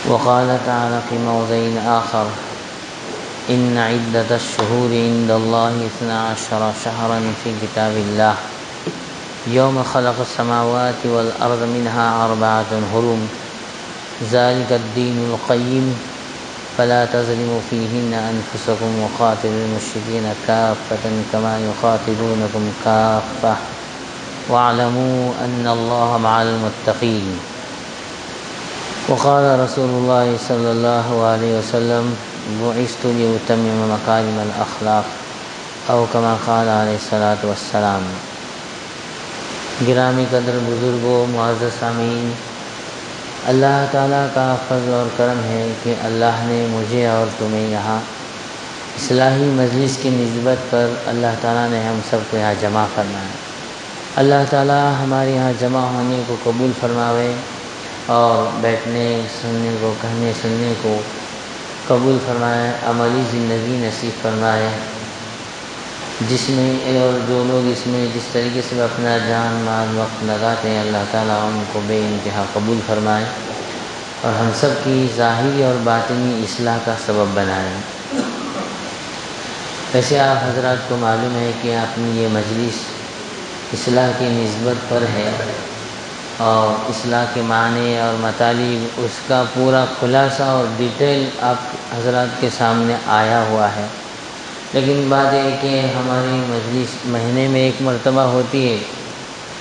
وقال تعالى في موضع آخر إن عدة الشهور عند الله 12 شهرا في كتاب الله يوم خلق السماوات والأرض منها 4 حرم ذلك الدين القيم فلا تظلموا فيهن أنفسكم وقاتلوا المشركين كافة كما يقاتلونكم كافة واعلموا أن الله مع المتقين. وقال رسول الله صلى الله عليه وسلم بعثت لأتمم مكارم الأخلاق او كما قال علیہ الصلاۃ والسلام. گرامی قدر بزرگوں، معزز سامعین، اللہ تعالیٰ کا فضل اور کرم ہے کہ اللہ نے مجھے اور تمہیں یہاں اصلاحی مجلس کی نسبت پر اللہ تعالیٰ نے ہم سب کو یہاں جمع فرمایا. اللہ تعالیٰ ہمارے یہاں جمع ہونے کو قبول فرماوے اور بیٹھنے سننے کو، کہنے سننے کو قبول فرمائے، عملی زندگی نصیب فرمائے، جس میں اور جو لوگ اس میں جس طریقے سے اپنا جان مال وقت لگاتے ہیں اللہ تعالیٰ ان کو بے انتہا قبول فرمائے اور ہم سب کی ظاہری اور باطنی اصلاح کا سبب بنائے. ویسے آپ حضرات کو معلوم ہے کہ اپنی یہ مجلس اصلاح کی نسبت پر ہے اور اصلاح کے معنی اور مطالب اس کا پورا خلاصہ اور ڈیٹیل آپ حضرات کے سامنے آیا ہوا ہے. لیکن بات یہ کہ ہماری مجلس مہینے میں ایک مرتبہ ہوتی ہے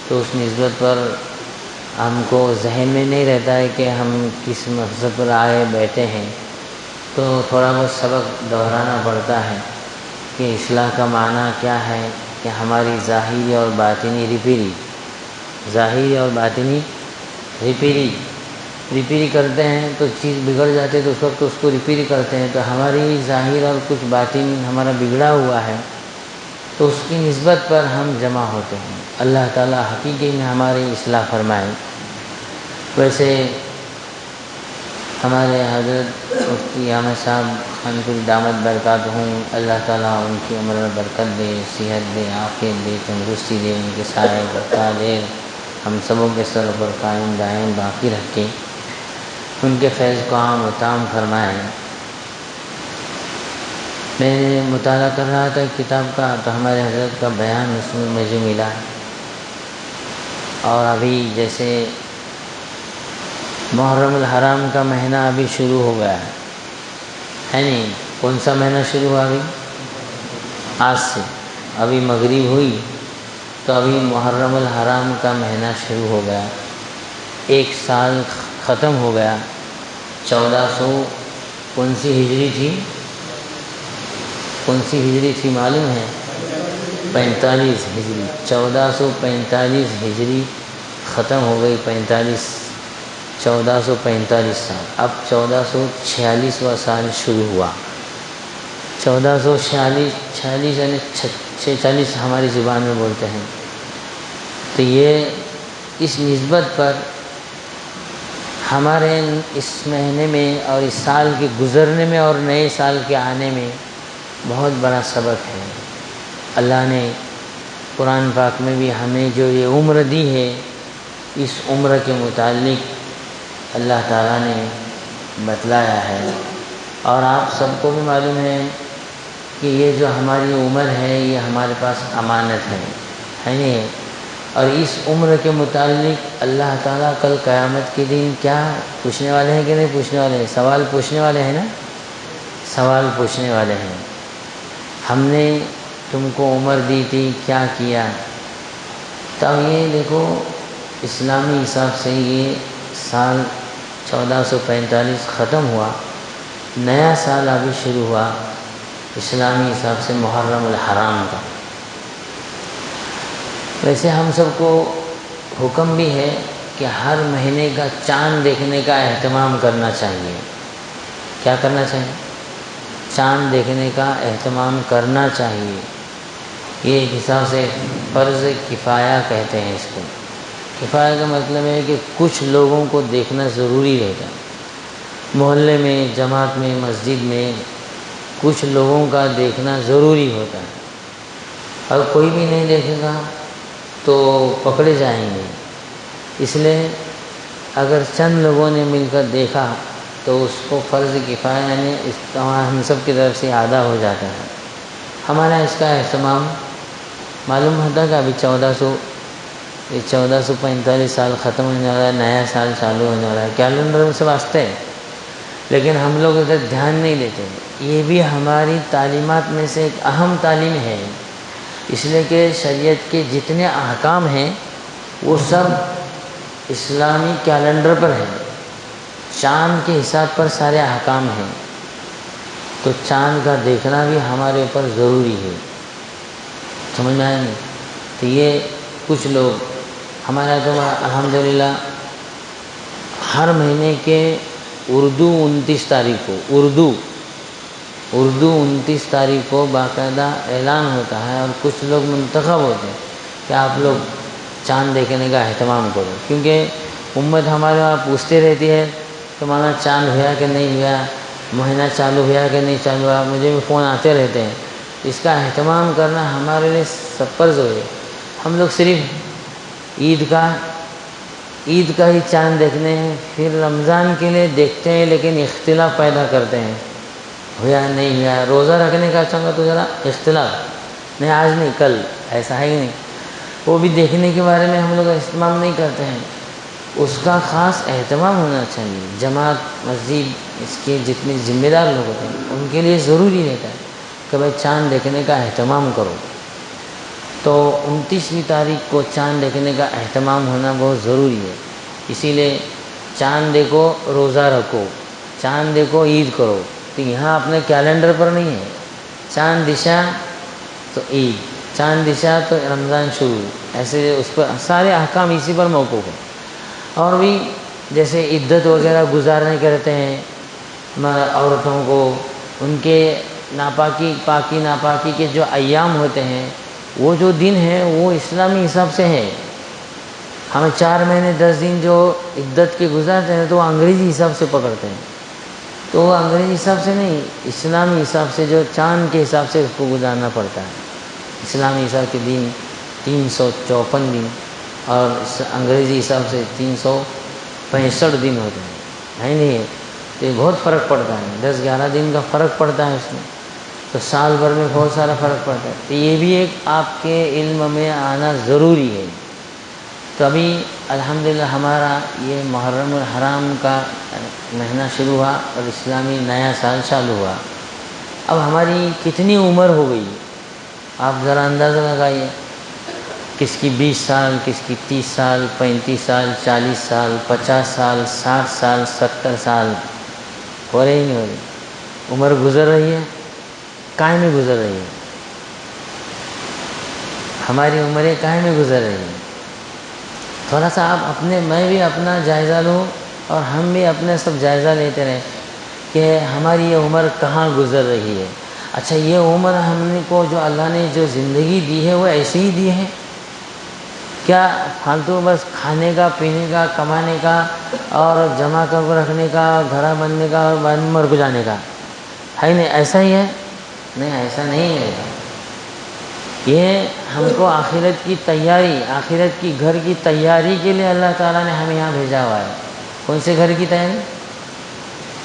تو اس نسبت پر ہم کو ذہن میں نہیں رہتا ہے کہ ہم کس مقصد پر آئے بیٹھے ہیں، تو تھوڑا بہت سبق دہرانا پڑتا ہے کہ اصلاح کا معنی کیا ہے، کہ ہماری ظاہری اور باطنی ریپیری کرتے ہیں تو چیز بگڑ جاتی ہے تو اس وقت اس کو ریپیری کرتے ہیں. تو ہماری ظاہر اور کچھ باطن ہمارا بگڑا ہوا ہے تو اس کی نسبت پر ہم جمع ہوتے ہیں. اللہ تعالیٰ حقیقی میں ہماری اصلاح فرمائے. ویسے ہمارے حضرت مفتی احمد صاحب خانقل دامت برکاتہم، اللہ تعالیٰ ان کی عمر میں برکت دے، صحت دے، عافیت دے، تندرستی دے، ان کے سائے برکات دے، ہم سبوں کے سر پر قائم دائم باقی رکھے، ان کے فیض کو عام و تام فرمائے. میں مطالعہ کر رہا تھا کتاب کا تو ہمارے حضرت کا بیان اس میں مجھے ملا. اور ابھی جیسے محرم الحرام کا مہینہ ابھی شروع ہو گیا ہے نہیں؟ کون سا مہینہ شروع ہوا ابھی؟ آج سے ابھی مغرب ہوئی تو ابھی محرم الحرام کا مہینہ شروع ہو گیا. ایک سال ختم ہو گیا. 1400 کون سی ہجری تھی معلوم ہے؟ 45 ہجری. 1445 ہجری ختم ہو گئی. 1445 سال. اب 1446واں سال شروع ہوا. 1446 یعنی 46 ہماری زبان میں بولتے ہیں. تو یہ اس نسبت پر ہمارے اس مہینے میں اور اس سال کے گزرنے میں اور نئے سال کے آنے میں بہت بڑا سبق ہے. اللہ نے قرآن پاک میں بھی ہمیں جو یہ عمر دی ہے اس عمر کے متعلق اللہ تعالیٰ نے بتلایا ہے. اور آپ سب کو بھی معلوم ہے کہ یہ جو ہماری عمر ہے یہ ہمارے پاس امانت ہے نہیں؟ اور اس عمر کے متعلق اللہ تعالیٰ کل قیامت کے دن کیا پوچھنے والے ہیں کہ نہیں پوچھنے والے ہیں؟ سوال پوچھنے والے ہیں نا؟ سوال پوچھنے والے ہیں. ہم نے تم کو عمر دی تھی، کیا کیا؟ تب یہ دیکھو اسلامی حساب سے یہ سال 1445 ختم ہوا، نیا سال ابھی شروع ہوا اسلامی حساب سے محرم الحرام کا. ویسے ہم سب کو حکم بھی ہے کہ ہر مہینے کا چاند دیکھنے کا اہتمام کرنا چاہیے. کیا کرنا چاہیے؟ چاند دیکھنے کا اہتمام کرنا چاہیے. یہ ایک حساب سے فرض کفایہ کہتے ہیں اس کو. کفایہ کا مطلب ہے کہ کچھ لوگوں کو دیکھنا ضروری رہتا ہے. محلے میں، جماعت میں، مسجد میں کچھ لوگوں کا دیکھنا ضروری ہوتا ہے. اور کوئی بھی نہیں دیکھے گا تو پکڑے جائیں گے. اس لیے اگر چند لوگوں نے مل کر دیکھا تو اس کو فرض کفایہ یعنی ہم سب کی طرف سے ادا ہو جاتا ہے۔ ہمارا اس کا اہتمام معلوم ہوتا کہ ابھی 1445 سال ختم ہونے والا ہے، نیا سال چالو ہونے والا ہے، کیلنڈر میں سے واسطے ہے، لیکن ہم لوگ ادھر دھیان نہیں دیتے۔ یہ بھی ہماری تعلیمات میں سے ایک اہم تعلیم ہے، اس لیے کہ شریعت کے جتنے احکام ہیں وہ سب اسلامی کیلنڈر پر ہیں، چاند کے حساب پر سارے احکام ہیں، تو چاند کا دیکھنا بھی ہمارے اوپر ضروری ہے۔ سمجھ میں آیا نہیں؟ تو یہ کچھ لوگ ہمارا تو الحمدللہ ہر مہینے کے اردو 29 تاریخ کو اردو 29 تاریخ کو باقاعدہ اعلان ہوتا ہے، اور کچھ لوگ منتخب ہوتے ہیں کہ آپ لوگ چاند دیکھنے کا اہتمام کرو، کیونکہ امت ہمارے وہاں پوچھتے رہتی ہے کہ مولانا چاند ہوا کہ نہیں ہوا، مہینہ چالو ہوا کہ نہیں چالو ہوا، مجھے بھی فون آتے رہتے ہیں۔ اس کا اہتمام کرنا ہمارے لیے سب پر ضروری ہے۔ ہم لوگ صرف عید کا ہی چاند دیکھنے ہیں، پھر رمضان کے لیے دیکھتے ہیں، لیکن اختلاف پیدا کرتے ہیں، ہوا نہیں ہوا۔ روزہ رکھنے کا چاہوں گا تو ذرا اختلاف، نہیں آج نہیں کل، ایسا ہے ہی نہیں، وہ بھی دیکھنے کے بارے میں ہم لوگ اہتمام نہیں کرتے ہیں۔ اس کا خاص اہتمام ہونا چاہیے۔ جماعت مسجد اس کے جتنے ذمہ دار لوگ ہوتے ہیں ان کے لیے ضروری رہتا ہے کہ بھائی چاند دیکھنے کا اہتمام کرو۔ تو 29ویں تاریخ کو چاند دیکھنے کا اہتمام ہونا بہت ضروری ہے، اسی لیے چاند دیکھو روزہ رکھو، چاند دیکھو عید کرو۔ تو یہاں اپنے کیلنڈر پر نہیں ہے، چاند دشا تو عید، چاند دشا تو رمضان شروع، ایسے اس پر سارے احکام اسی پر موقوف ہیں۔ اور بھی جیسے عدت وغیرہ گزارنے کے رہتے ہیں عورتوں کو، ان کے پاکی ناپاکی کے جو ایام ہوتے ہیں، وہ جو دن ہیں وہ اسلامی حساب سے ہے۔ ہمیں 4 مہینے 10 دن جو عدت کے گزارتے ہیں تو وہ انگریزی حساب سے پکڑتے ہیں، تو وہ انگریزی حساب سے نہیں، اسلامی حساب سے جو چاند کے حساب سے اس کو گزارنا پڑتا ہے۔ اسلامی حساب کے دن 354 دن اور انگریزی حساب سے 365 دن ہوتے ہیں، ہے نہیں؟ تو یہ بہت فرق پڑتا ہے، 10-11 دن کا فرق پڑتا ہے اس میں، تو سال بھر میں بہت سارا فرق پڑتا ہے۔ تو یہ بھی ایک آپ کے علم میں آنا ضروری ہے۔ تو ابھی الحمدللہ ہمارا یہ محرم الحرام کا مہینہ شروع ہوا اور اسلامی نیا سال چالو ہوا۔ اب ہماری کتنی عمر ہو گئی آپ ذرا اندازہ لگائیے، کس کی 20 سال، کس کی 30 سال، 35 سال، 40 سال، 50 سال، 60 سال، 70 سال، ہو رہی نہیں ہو رہی؟ عمر گزر رہی ہے، کائیں میں گزر رہی ہے، ہماری عمریں کائیں میں گزر رہی ہیں۔ تھوڑا سا آپ میں بھی اپنا جائزہ لوں اور ہم بھی اپنے سب جائزہ لیتے رہیں کہ ہماری یہ عمر کہاں گزر رہی ہے۔ اچھا یہ عمر ہم نے کو جو اللہ نے جو زندگی دی ہے وہ ایسے ہی دی ہے کیا؟ فالتو بس کھانے کا، پینے کا، کمانے کا اور جمع کر کے رکھنے کا، گھر بننے کا اور بعد میں مر کو جانے کا ہے نہیں؟ ایسا ہی ہے؟ نہیں، ایسا نہیں ہے۔ یہ ہم کو آخرت کی تیاری، آخرت کی گھر کی تیاری کے لیے اللہ تعالیٰ نے ہمیں یہاں بھیجا ہوا ہے۔ کون سے گھر کی تیاری؟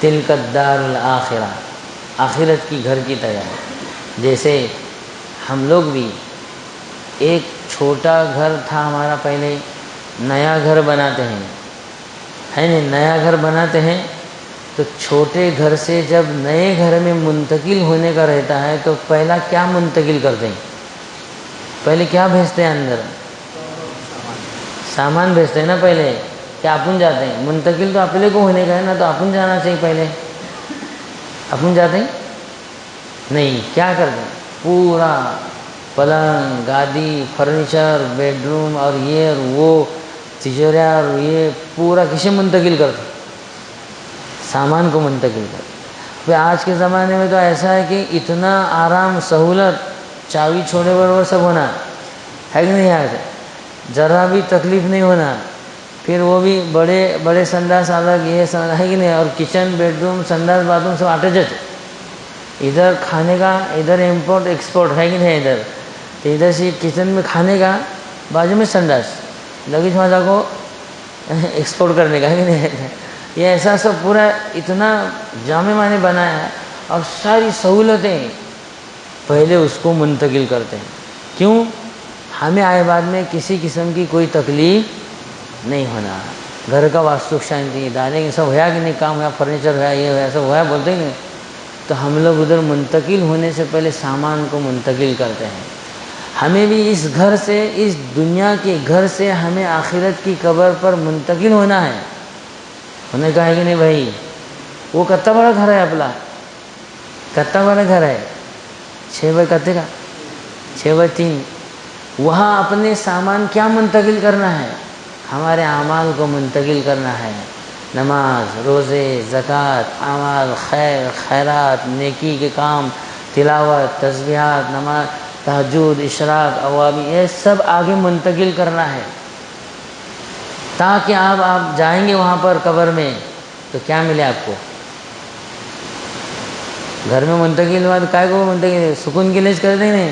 تلک الدار الآخرہ، آخرت کی گھر کی تیاری۔ جیسے ہم لوگ بھی ایک چھوٹا گھر تھا ہمارا، پہلے نیا گھر بناتے ہیں، ہے نہیں؟ نیا گھر بناتے ہیں تو چھوٹے گھر سے جب نئے گھر میں منتقل ہونے کا رہتا ہے تو پہلا کیا منتقل کرتے ہیں؟ پہلے کیا بھیجتے ہیں اندر؟ سامان بھیجتے ہیں نا پہلے، کیا اپن جاتے ہیں؟ منتقل تو اپنے کو ہونے کا ہے نا، تو اپن جانا چاہیے پہلے۔ اپن جاتے ہیں؟ نہیں، کیا کرتے ہیں؟ پورا پلنگ، گادی، فرنیچر، بیڈ روم اور یہ اور وہ تجوریاں اور یہ پورا کسے منتقل کرتے ہیں؟ سامان کو منتقل کرتے ہیں۔ پھر آج کے زمانے میں تو ایسا ہے کہ اتنا آرام، سہولت، چابی چھوڑے برابر سب ہونا ہے کہ نہیں؟ آج ذرا بھی تکلیف نہیں ہونا، پھر وہ بھی بڑے بڑے سنداس الگ، یہ ہے کہ نہیں؟ اور kitchen, bed room, سنداس، bath room سب آٹے جاتے، ادھر کھانے کا، ادھر امپورٹ ایکسپورٹ ہے کہ نہیں؟ ادھر سے کچن میں کھانے کا، بازو میں سنداس، لگیج ماتا کو ایکسپورٹ کرنے کا ہے کہ نہیں؟ یہ ایسا سب پورا اتنا جامع معنی بنایا ہے، اور ساری سہولتیں پہلے اس کو منتقل کرتے ہیں. کیوں؟ ہمیں آئے بعد میں کسی قسم کی کوئی تکلیف نہیں ہونا. گھر کا واستو شانتی ڈالیں سب ہوا کہ نہیں، کام ہوا، فرنیچر ہوا، یہ ہوا، سب ہوا بولتے ہیں. تو ہم لوگ ادھر منتقل ہونے سے پہلے سامان کو منتقل کرتے ہیں. ہمیں بھی اس گھر سے، اس دنیا کے گھر سے ہمیں آخرت کی قبر پر منتقل ہونا ہے. انہوں نے کہا کہ نہیں بھائی، وہ کتنا بڑا گھر ہے اپنا، کتنا بڑا گھر ہے، 6 بائی کتے کا، 6 بائی 3. وہاں اپنے سامان کیا منتقل کرنا ہے؟ ہمارے اعمال کو منتقل کرنا ہے. نماز، روزے، زکوٰۃ، اعمال، خیر، خیرات، نیکی کے کام، تلاوت، تسبیحات، نماز، تہجد، اشراق، اوابی، یہ سب آگے منتقل کرنا ہے، تاکہ آپ جائیں گے وہاں پر قبر میں تو کیا ملے آپ کو. گھر میں منتقل ہوا تو کائے کو منتقل، سکون کے لیے کر دیں گے.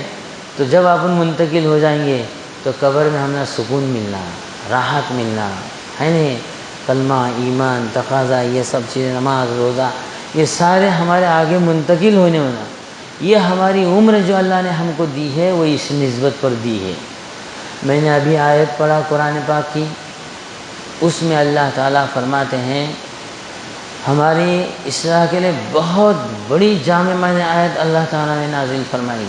تو جب آپ منتقل ہو جائیں گے تو قبر میں ہمیں سکون ملنا، راحت ملنا ہے نہیں. کلمہ، ایمان، تقاضا، یہ سب چیزیں، نماز، روزہ، یہ سارے ہمارے آگے منتقل ہونے ہونا. یہ ہماری عمر جو اللہ نے ہم کو دی ہے وہ اس نسبت پر دی ہے. میں نے ابھی آیت پڑھا قرآن پاک کی، اس میں اللہ تعالیٰ فرماتے ہیں ہماری اصلاح کے لیے بہت بڑی جامع معنی آیت اللہ تعالیٰ نے نازل فرمائی.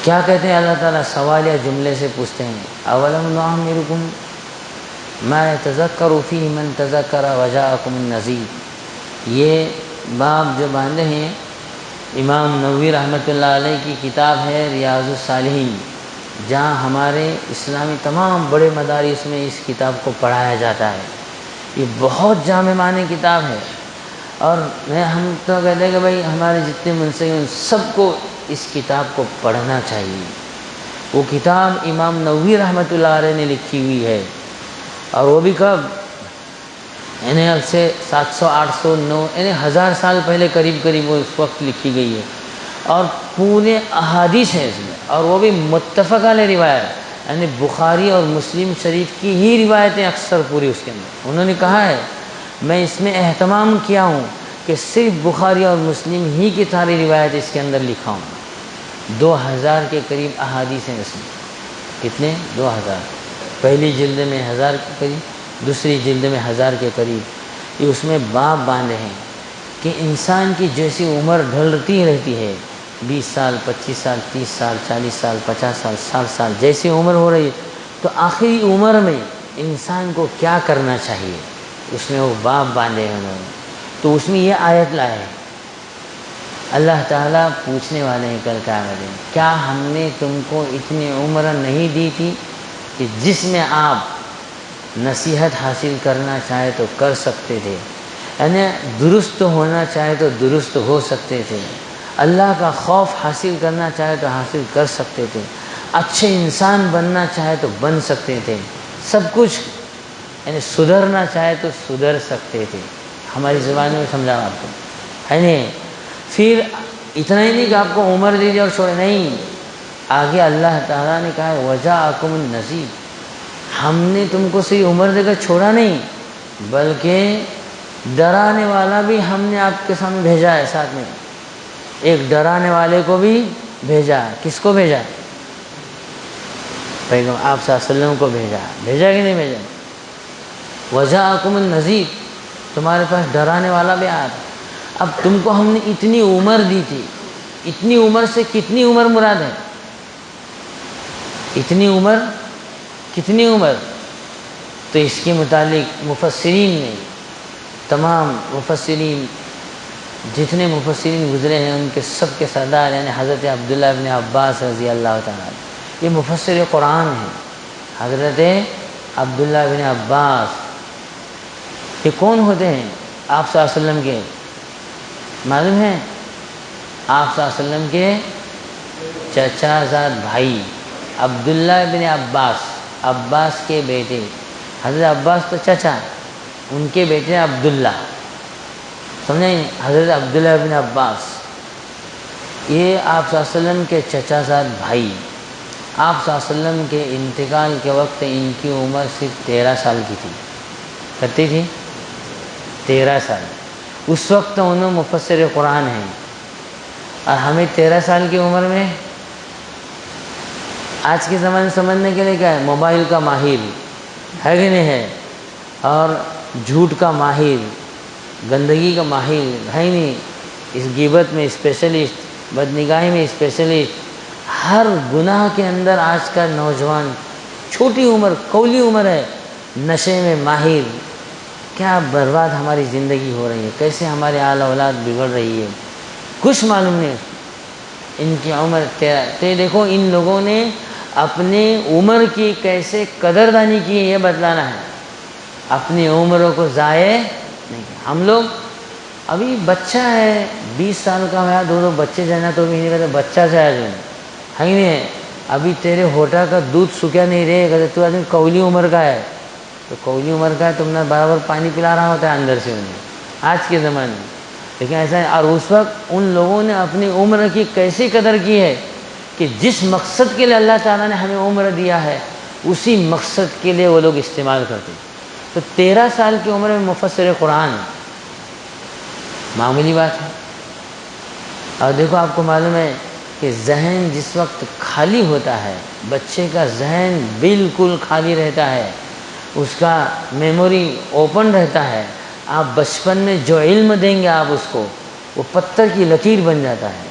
کیا کہتے ہیں اللہ تعالیٰ؟ سوالیہ جملے سے پوچھتے ہیں، اولم نعمرکم ما یتذکر فیہ من تذکر وجاءکم النذیر. یہ باب جو باندھے ہیں، امام نووی رحمۃ اللہ علیہ کی کتاب ہے ریاض الصالحین، جہاں ہمارے اسلامی تمام بڑے مدارس میں اس کتاب کو پڑھایا جاتا ہے. یہ بہت جامع معنی کتاب ہے، اور ہم تو کہتے ہیں کہ بھائی ہمارے جتنے منصف ہیں سب کو اس کتاب کو پڑھنا چاہیے. وہ کتاب امام نووی رحمۃ اللہ علیہ نے لکھی ہوئی ہے، اور وہ بھی کب؟ یعنی اب سے 700 800 9 یعنی 1000 سال پہلے قریب وہ اس وقت لکھی گئی ہے. اور پورے احادیث ہیں اس میں، اور وہ بھی متفق علیہ روایت، یعنی بخاری اور مسلم شریف کی ہی روایتیں اکثر پوری اس کے اندر. انہوں نے کہا ہے میں اس میں اہتمام کیا ہوں کہ صرف بخاری اور مسلم ہی کی ساری روایت اس کے اندر لکھا ہوں. 2000 کے قریب احادیث ہیں اس میں. کتنے؟ 2000. پہلی جلد میں 1000 کے قریب، دوسری جلد میں 1000 کے قریب. یہ اس میں باب باندھے ہیں کہ انسان کی جیسی عمر ڈھلتی رہتی ہے، 20 سال، 25 سال، 30 سال، 40 سال، 50 سال، 60 سال، جیسی عمر ہو رہی ہے، تو آخری عمر میں انسان کو کیا کرنا چاہیے، اس میں وہ باب باندھے ہیں انہوں نے. تو اس میں یہ آیت لائے ہیں، اللہ تعالیٰ پوچھنے والے ہیں کل قیامت میں، کیا ہم نے تم کو اتنی عمر نہیں دی تھی کہ جس میں آپ نصیحت حاصل کرنا چاہے تو کر سکتے تھے، یعنی درست ہونا چاہے تو درست ہو سکتے تھے، اللہ کا خوف حاصل کرنا چاہے تو حاصل کر سکتے تھے، اچھے انسان بننا چاہے تو بن سکتے تھے، سب کچھ یعنی سدھرنا چاہے تو سدھر سکتے تھے. ہماری زبان میں سمجھا آپ کو ہے نہیں. پھر اتنا ہی نہیں کہ آپ کو عمر دے دی اور چھوڑے، نہیں، آگے اللہ تعالیٰ نے کہا وجاءکم النذیر، ہم نے تم کو صرف عمر دے کر چھوڑا نہیں، بلکہ ڈرانے والا بھی ہم نے آپ کے سامنے بھیجا ہے. ساتھ میں ایک ڈرانے والے کو بھی بھیجا. کس کو بھیجا؟ پیغمبر آپ صلی اللہ علیہ وسلم کو بھیجا کہ نہیں بھیجا؟ وجاءکم النذیر، تمہارے پاس ڈرانے والا بھی آیا تھا. اب تم کو ہم نے اتنی عمر دی تھی، اتنی عمر سے کتنی عمر مراد ہے؟ اتنی عمر، کتنی عمر؟ تو اس کے متعلق مفسرین نے، تمام مفسرین جتنے مفسرین گزرے ہیں ان کے سب کے سردار یعنی حضرت عبداللہ ابن عباس رضی اللہ تعالیٰ، یہ مفسر قرآن ہیں. حضرت عبداللہ ابن عباس یہ کون ہوتے ہیں؟ آپ صلی اللہ علیہ وسلم کے معلوم ہیں؟ آپ صلی اللہ علیہ وسلم کے چچا زاد بھائی عبداللہ ابن عباس، عباس کے بیٹے. حضرت عباس تو چچا، ان کے بیٹے عبداللہ، سمجھیں؟ حضرت عبداللہ ابن عباس یہ آپ صلی اللہ علیہ وسلم کے چچا زاد بھائی. آپ صلی اللہ علیہ وسلم کے انتقال کے وقت ان کی عمر صرف 13 سال کی تھی. کتنی تھی؟ 13 سال. اس وقت انہوں مفسر قرآن ہیں، اور ہمیں 13 سال کی عمر میں آج کے زمانے سمجھنے کے لیے کیا ہے؟ موبائل کا ماہر ہے کہ نہیں ہے، اور جھوٹ کا ماہر، گندگی کا ماہر ہے نہیں، اس غیبت میں اسپیشلسٹ، بدنگاہی میں اسپیشلسٹ، ہر گناہ کے اندر آج کا نوجوان چھوٹی عمر، کولی عمر ہے، نشے میں ماہر. کیا برباد ہماری زندگی ہو رہی ہے، کیسے ہمارے آل اولاد بگڑ رہی ہے، کچھ معلوم نہیں. ان کی عمر 13. تو دیکھو ان لوگوں نے اپنے عمر کی کیسے قدردانی کی ہے، یہ بتلانا ہے. اپنی عمروں کو ضائع نہیں کیا. ہم لوگ ابھی بچہ ہے 20 سال کا ہوا، دو بچے جانا تو بھی نہیں کہتے بچہ سے آج ہے ہی نہیں ہے. ابھی تیرے ہوٹا کا دودھ سکیا نہیں رہے، کہتے تو آدمی کولی عمر کا ہے. تو کولی عمر کا ہے، تم نے برابر پانی پلا رہا ہوتا ہے اندر سے انہیں آج کے زمانے میں. لیکن ایسا ہے، اور اس وقت ان لوگوں نے اپنی عمر کی کیسی قدر کی ہے کہ جس مقصد کے لیے اللہ تعالیٰ نے ہمیں عمر دیا ہے اسی مقصد کے لیے وہ لوگ استعمال کرتے. تو 13 سال کی عمر میں مفسر قرآن معمولی بات ہے. اور دیکھو آپ کو معلوم ہے کہ ذہن جس وقت خالی ہوتا ہے، بچے کا ذہن بالکل خالی رہتا ہے، اس کا میموری اوپن رہتا ہے. آپ بچپن میں جو علم دیں گے آپ اس کو، وہ پتھر کی لکیر بن جاتا ہے،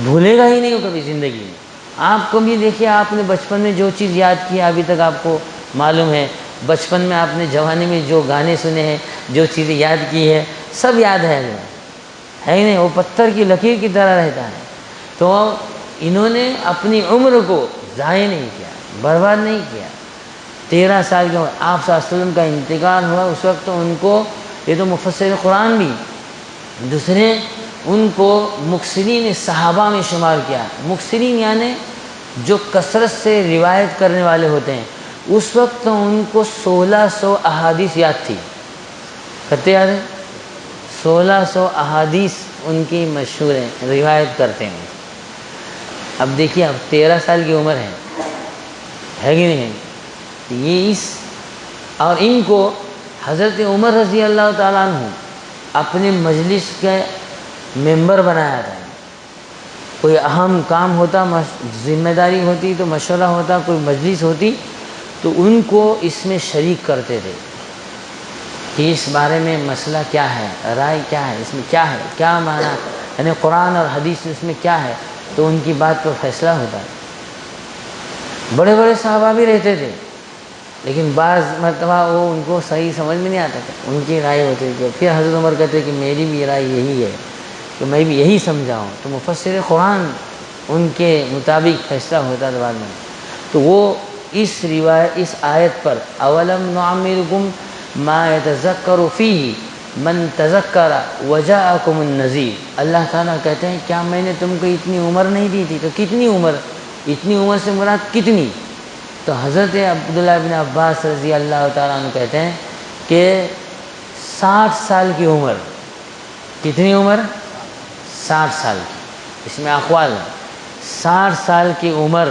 بھولے گا ہی نہیں وہ کبھی زندگی میں. آپ کو بھی دیکھیے، آپ نے بچپن میں جو چیز یاد کی ابھی تک آپ کو معلوم ہے، بچپن میں آپ نے جوانی میں جو گانے سنے ہیں، جو چیزیں یاد کی ہے، سب یاد ہے ہی نہیں، وہ پتھر کی لکیر کی طرح رہتا ہے. تو انہوں نے اپنی عمر کو ضائع نہیں کیا، برباد نہیں کیا. 13 سال کی عمر آپ صلی اللہ علیہ وسلم کا انتقال ہوا، اس وقت تو ان کو، یہ تو مفسر قرآن بھی دوسرے ان کو مکثرین صحابہ میں شمار کیا. مکثرین یعنی جو کثرت سے روایت کرنے والے ہوتے ہیں. اس وقت تو ان کو 1600 احادیث یاد تھی. کتنے یاد ہے؟ 1600 احادیث ان کی مشہور ہیں، روایت کرتے ہیں. اب دیکھیے، اب 13 سال کی عمر ہے کہ نہیں ہے؟ یہ اور ان کو حضرت عمر رضی اللہ تعالیٰ عنہ اپنے مجلس کے ممبر بنایا تھا. کوئی اہم کام ہوتا، ذمہ داری ہوتی تو مشورہ ہوتا، کوئی مجلس ہوتی تو ان کو اس میں شریک کرتے تھے کہ اس بارے میں مسئلہ کیا ہے، رائے کیا ہے، اس میں کیا ہے، کیا معنی، یعنی قرآن اور حدیث اس میں کیا ہے، تو ان کی بات پر فیصلہ ہوتا ہے. بڑے بڑے صحابہ بھی رہتے تھے، لیکن بعض مرتبہ وہ ان کو صحیح سمجھ میں نہیں آتا تھا، ان کی رائے ہوتی تھی. پھر حضرت عمر کہتے کہ میری بھی رائے یہی ہے کہ میں بھی یہی سمجھاؤں. تو مفسر قرآن ان کے مطابق فیصلہ ہوتا تھا بعد میں. تو وہ اس آیت پر اولم نعمرکم ما یتذکر فیہ من تذکر وجاءکم النذیر، اللہ تعالیٰ کہتے ہیں کیا میں نے تم کو اتنی عمر نہیں دی تھی؟ تو کتنی عمر؟ اتنی عمر سے مراد کتنی؟ تو حضرت عبداللہ بن عباس رضی اللہ تعالیٰ عنہ کہتے ہیں کہ 60 سال کی عمر. کتنی عمر؟ 60 سال کی. اس میں اقوال ہیں. 60 سال کی عمر.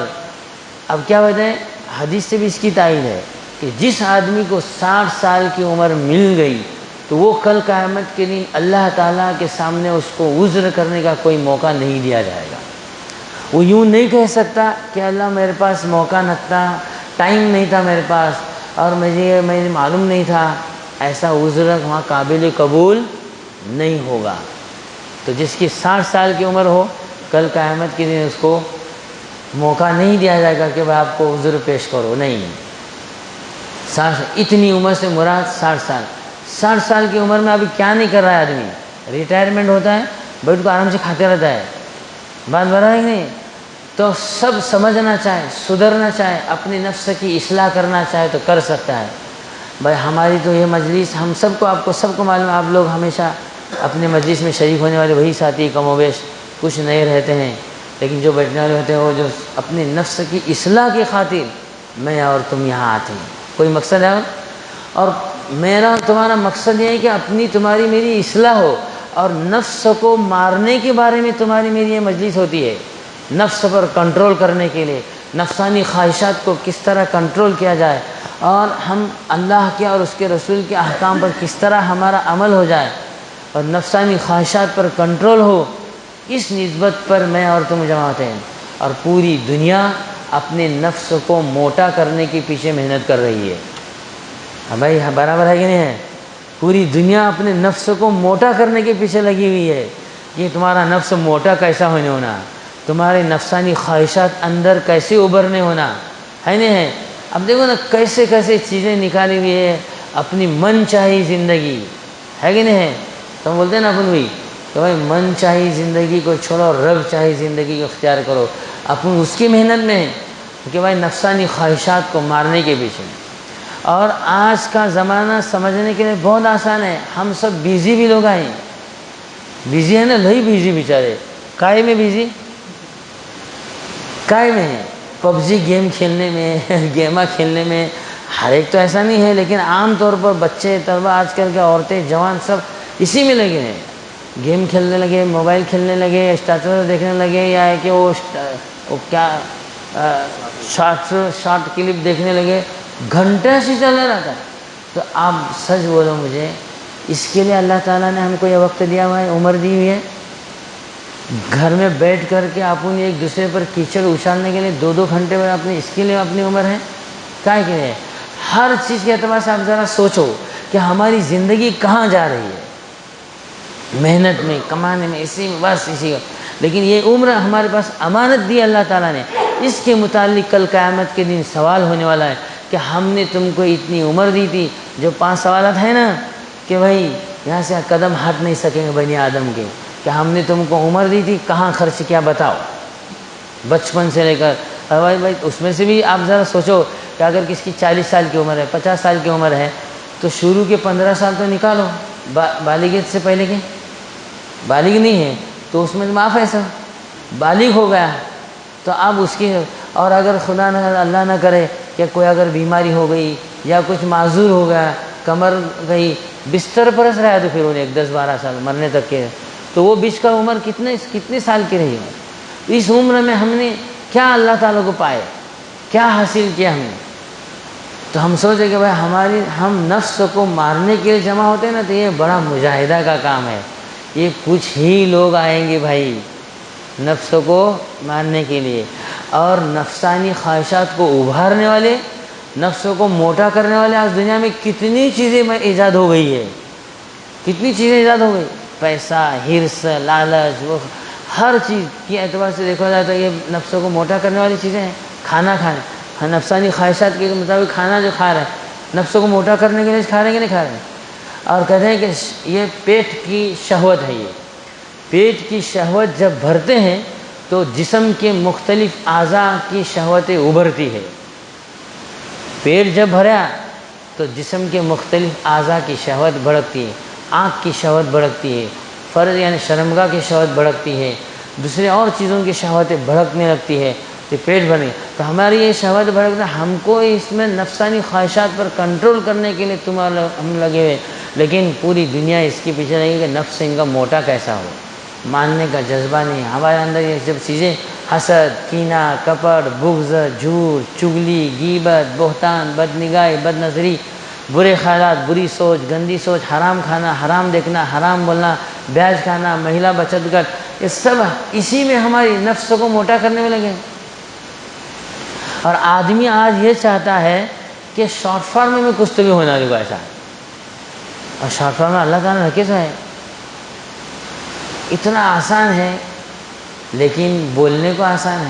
اب کیا وجہ ہے؟ حدیث سے بھی اس کی تائید ہے کہ جس آدمی کو 60 سال کی عمر مل گئی تو وہ کل قیامت کے دن اللہ تعالیٰ کے سامنے اس کو عذر کرنے کا کوئی موقع نہیں دیا جائے گا. وہ یوں نہیں کہہ سکتا کہ اللہ میرے پاس موقع نہ تھا، ٹائم نہیں تھا میرے پاس، اور مجھے معلوم نہیں تھا. ایسا عذر وہاں قابل قبول نہیں ہوگا. تو جس کی 60 سال کی عمر ہو، کل قیامت کے دن اس کو موقع نہیں دیا جائے گا کہ بھائی آپ کو عذر پیش کرو. نہیں، 60 اتنی عمر سے مراد 60 سال. 60 سال کی عمر میں ابھی کیا نہیں کر رہا ہے آدمی؟ ریٹائرمنٹ ہوتا ہے، بیٹھ کو آرام سے کھاتے رہتا ہے. بات برا ہے نہیں؟ تو سب سمجھنا چاہے، سدھرنا چاہے، اپنی نفس کی اصلاح کرنا چاہے تو کر سکتا ہے. بھائی ہماری تو یہ مجلس، ہم سب کو معلوم ہے، آپ لوگ ہمیشہ اپنے مجلس میں شریک ہونے والے وہی ساتھی کم و بیش کچھ نئے رہتے ہیں، لیکن جو بیٹھنے والے ہوتے ہیں وہ جو اپنے نفس کی اصلاح کی خاطر میں اور تم یہاں آتے ہیں. کوئی مقصد ہے، اور میرا تمہارا مقصد یہ ہے کہ اپنی تمہاری میری اصلاح ہو، اور نفس کو مارنے کے بارے میں تمہاری میری یہ مجلس ہوتی ہے. نفس پر کنٹرول کرنے کے لیے، نفسانی خواہشات کو کس طرح کنٹرول کیا جائے اور ہم اللہ کے اور اس کے رسول کے احکام پر کس طرح ہمارا عمل ہو جائے اور نفسانی خواہشات پر کنٹرول ہو، اس نسبت پر میں اور تم جمع ہوتے ہیں۔ اور پوری دنیا اپنے نفس کو موٹا کرنے کے پیچھے محنت کر رہی ہے۔ بھائی برابر ہے کہ نہیں ہے؟ پوری دنیا اپنے نفس کو موٹا کرنے کے پیچھے لگی ہوئی ہے کہ تمہارا نفس موٹا کیسا ہونے ہونا، تمہارے نفسانی خواہشات اندر کیسے ابھرنے ہونا ہے نہیں ہے۔ اب دیکھو نا کیسے کیسے چیزیں نکالی ہوئی ہے، اپنی من چاہی زندگی ہے کہ نہیں ہے۔ تو ہم بولتے ہیں نا اپن بھائی کہ بھائی من چاہی زندگی کو چھوڑو، رب چاہی زندگی کو اختیار کرو۔ اپن اس کی محنت میں ہیں کہ بھائی نفسانی خواہشات کو مارنے کے پیچھے۔ اور آج کا زمانہ سمجھنے کے لیے بہت آسان ہے، ہم سب بیزی بھی لوگ ہیں، بیزی ہے نا، لئی بیزی بیچارے، کائے میں بیزی، کائے میں ہے، پب جی گیم کھیلنے میں، گیما کھیلنے میں۔ ہر ایک تو ایسا نہیں ہے، لیکن عام طور پر بچے، طلبہ، آج کل کے عورتیں، جوان سب اسی میں لگے ہیں، گیم کھیلنے لگے، موبائل کھیلنے لگے، اسٹیٹس دیکھنے لگے، یا ہے کہ وہ کیا شارٹ کلپ دیکھنے لگے، گھنٹے سے چلنے رہتا ہے۔ تو آپ سچ بولو مجھے، اس کے لیے اللہ تعالیٰ نے ہم کو یہ وقت دیا ہوا ہے، عمر دی ہوئی ہے؟ گھر میں بیٹھ کر کے اپن ایک دوسرے پر کیچڑ اچھالنے کے لیے 2-2 گھنٹے میں اپنے اس کے لیے اپنی عمر ہے؟ کائے کے لیے؟ ہر چیز کے اعتبار سے آپ ذرا سوچو کہ ہماری زندگی کہاں جا رہی ہے، محنت میں، کمانے میں، اسی میں، بس اسی کا۔ لیکن یہ عمر ہمارے پاس امانت دی اللہ تعالیٰ نے، اس کے متعلق کل قیامت کے دن سوال ہونے والا ہے کہ ہم نے تم کو اتنی عمر دی تھی۔ جو 5 سوالات ہیں نا کہ بھائی یہاں سے قدم ہٹ نہیں سکیں گے بنی آدم کے، کہ ہم نے تم کو عمر دی تھی، کہاں خرچ کیا بتاؤ، بچپن سے لے کر۔ بھائی اس میں سے بھی آپ ذرا سوچو کہ اگر کسی کی 40 سال کی عمر ہے، 50 سال کی عمر ہے، تو شروع کے 15 سال تو نکالو بالغیت سے پہلے کے، بالغ نہیں ہے تو اس میں معاف ہے سب، بالغ ہو گیا تو اب اس کی، اور اگر خدا نہ اللہ نہ کرے کہ کوئی اگر بیماری ہو گئی یا کچھ معذور ہو گیا، کمر گئی، بستر پر رہا ہے، تو پھر انہیں 10-12 سال مرنے تک کے، تو وہ بیچ کا عمر کتنے سال کی رہی ہے؟ اس عمر میں ہم نے کیا اللہ تعالیٰ کو پائے، کیا حاصل کیا ہم نے؟ تو ہم سوچے کہ بھائی ہم نفس کو مارنے کے لیے جمع ہوتے ہیں نا، تو یہ بڑا مجاہدہ کا کام ہے۔ یہ کچھ ہی لوگ آئیں گے بھائی نفس کو مارنے کے لیے، اور نفسانی خواہشات کو ابھارنے والے، نفس کو موٹا کرنے والے۔ آج دنیا میں کتنی چیزیں ایجاد ہو گئی ہے، کتنی چیزیں ایجاد ہو گئی، پیسہ، ہرس، لالچ، وہ ہر چیز کے اعتبار سے دیکھا جائے تو یہ نفس کو موٹا کرنے والی چیزیں ہیں۔ کھانا کھانا، نفسانی خواہشات کے مطابق کھانا جو کھا رہے ہیں، نفس کو موٹا کرنے کے لیے کھا رہے ہیں کہ نہیں کھا رہے ہیں؟ اور کہتے ہیں کہ یہ پیٹ کی شہوت ہے، یہ پیٹ کی شہوت جب بھرتے ہیں تو جسم کے مختلف اعضاء کی شہوتیں ابھرتی ہے۔ پیٹ جب بھرا تو جسم کے مختلف اعضاء کی شہوت بھڑکتی ہے، آنکھ کی شہوت بھڑکتی ہے، فرج یعنی شرمگاہ کی شہوت بھڑکتی ہے، دوسرے اور چیزوں کی شہوتیں بھڑکنے لگتی ہے، تو پیٹ بھرنے، تو ہماری یہ شہوت بھڑکنا، ہم کو اس میں نفسانی خواہشات پر کنٹرول کرنے کے لیے ہم لگے ہوئے، لیکن پوری دنیا اس کے پیچھے لگی کہ نفس ان کا موٹا کیسا ہو، ماننے کا جذبہ نہیں ہمارے اندر۔ یہ جب چیزیں حسد، کینہ، کپٹ، بغض، جھوٹ، چگلی، غیبت، بہتان، بدنگاہی، بد نظری، برے خیالات، بری سوچ، گندی سوچ، حرام کھانا، حرام دیکھنا، حرام بولنا، بیاج کھانا، مہیلا بچت گٹ، یہ سب اسی میں ہماری نفس کو موٹا کرنے میں لگے۔ اور آدمی آج یہ چاہتا ہے کہ شارٹ فارم میں کچھ تو بھی ہونا لگا ایسا، اور شارٹ فارم میں اللہ تعالیٰ نے کیسا ہے، اتنا آسان ہے، لیکن بولنے کو آسان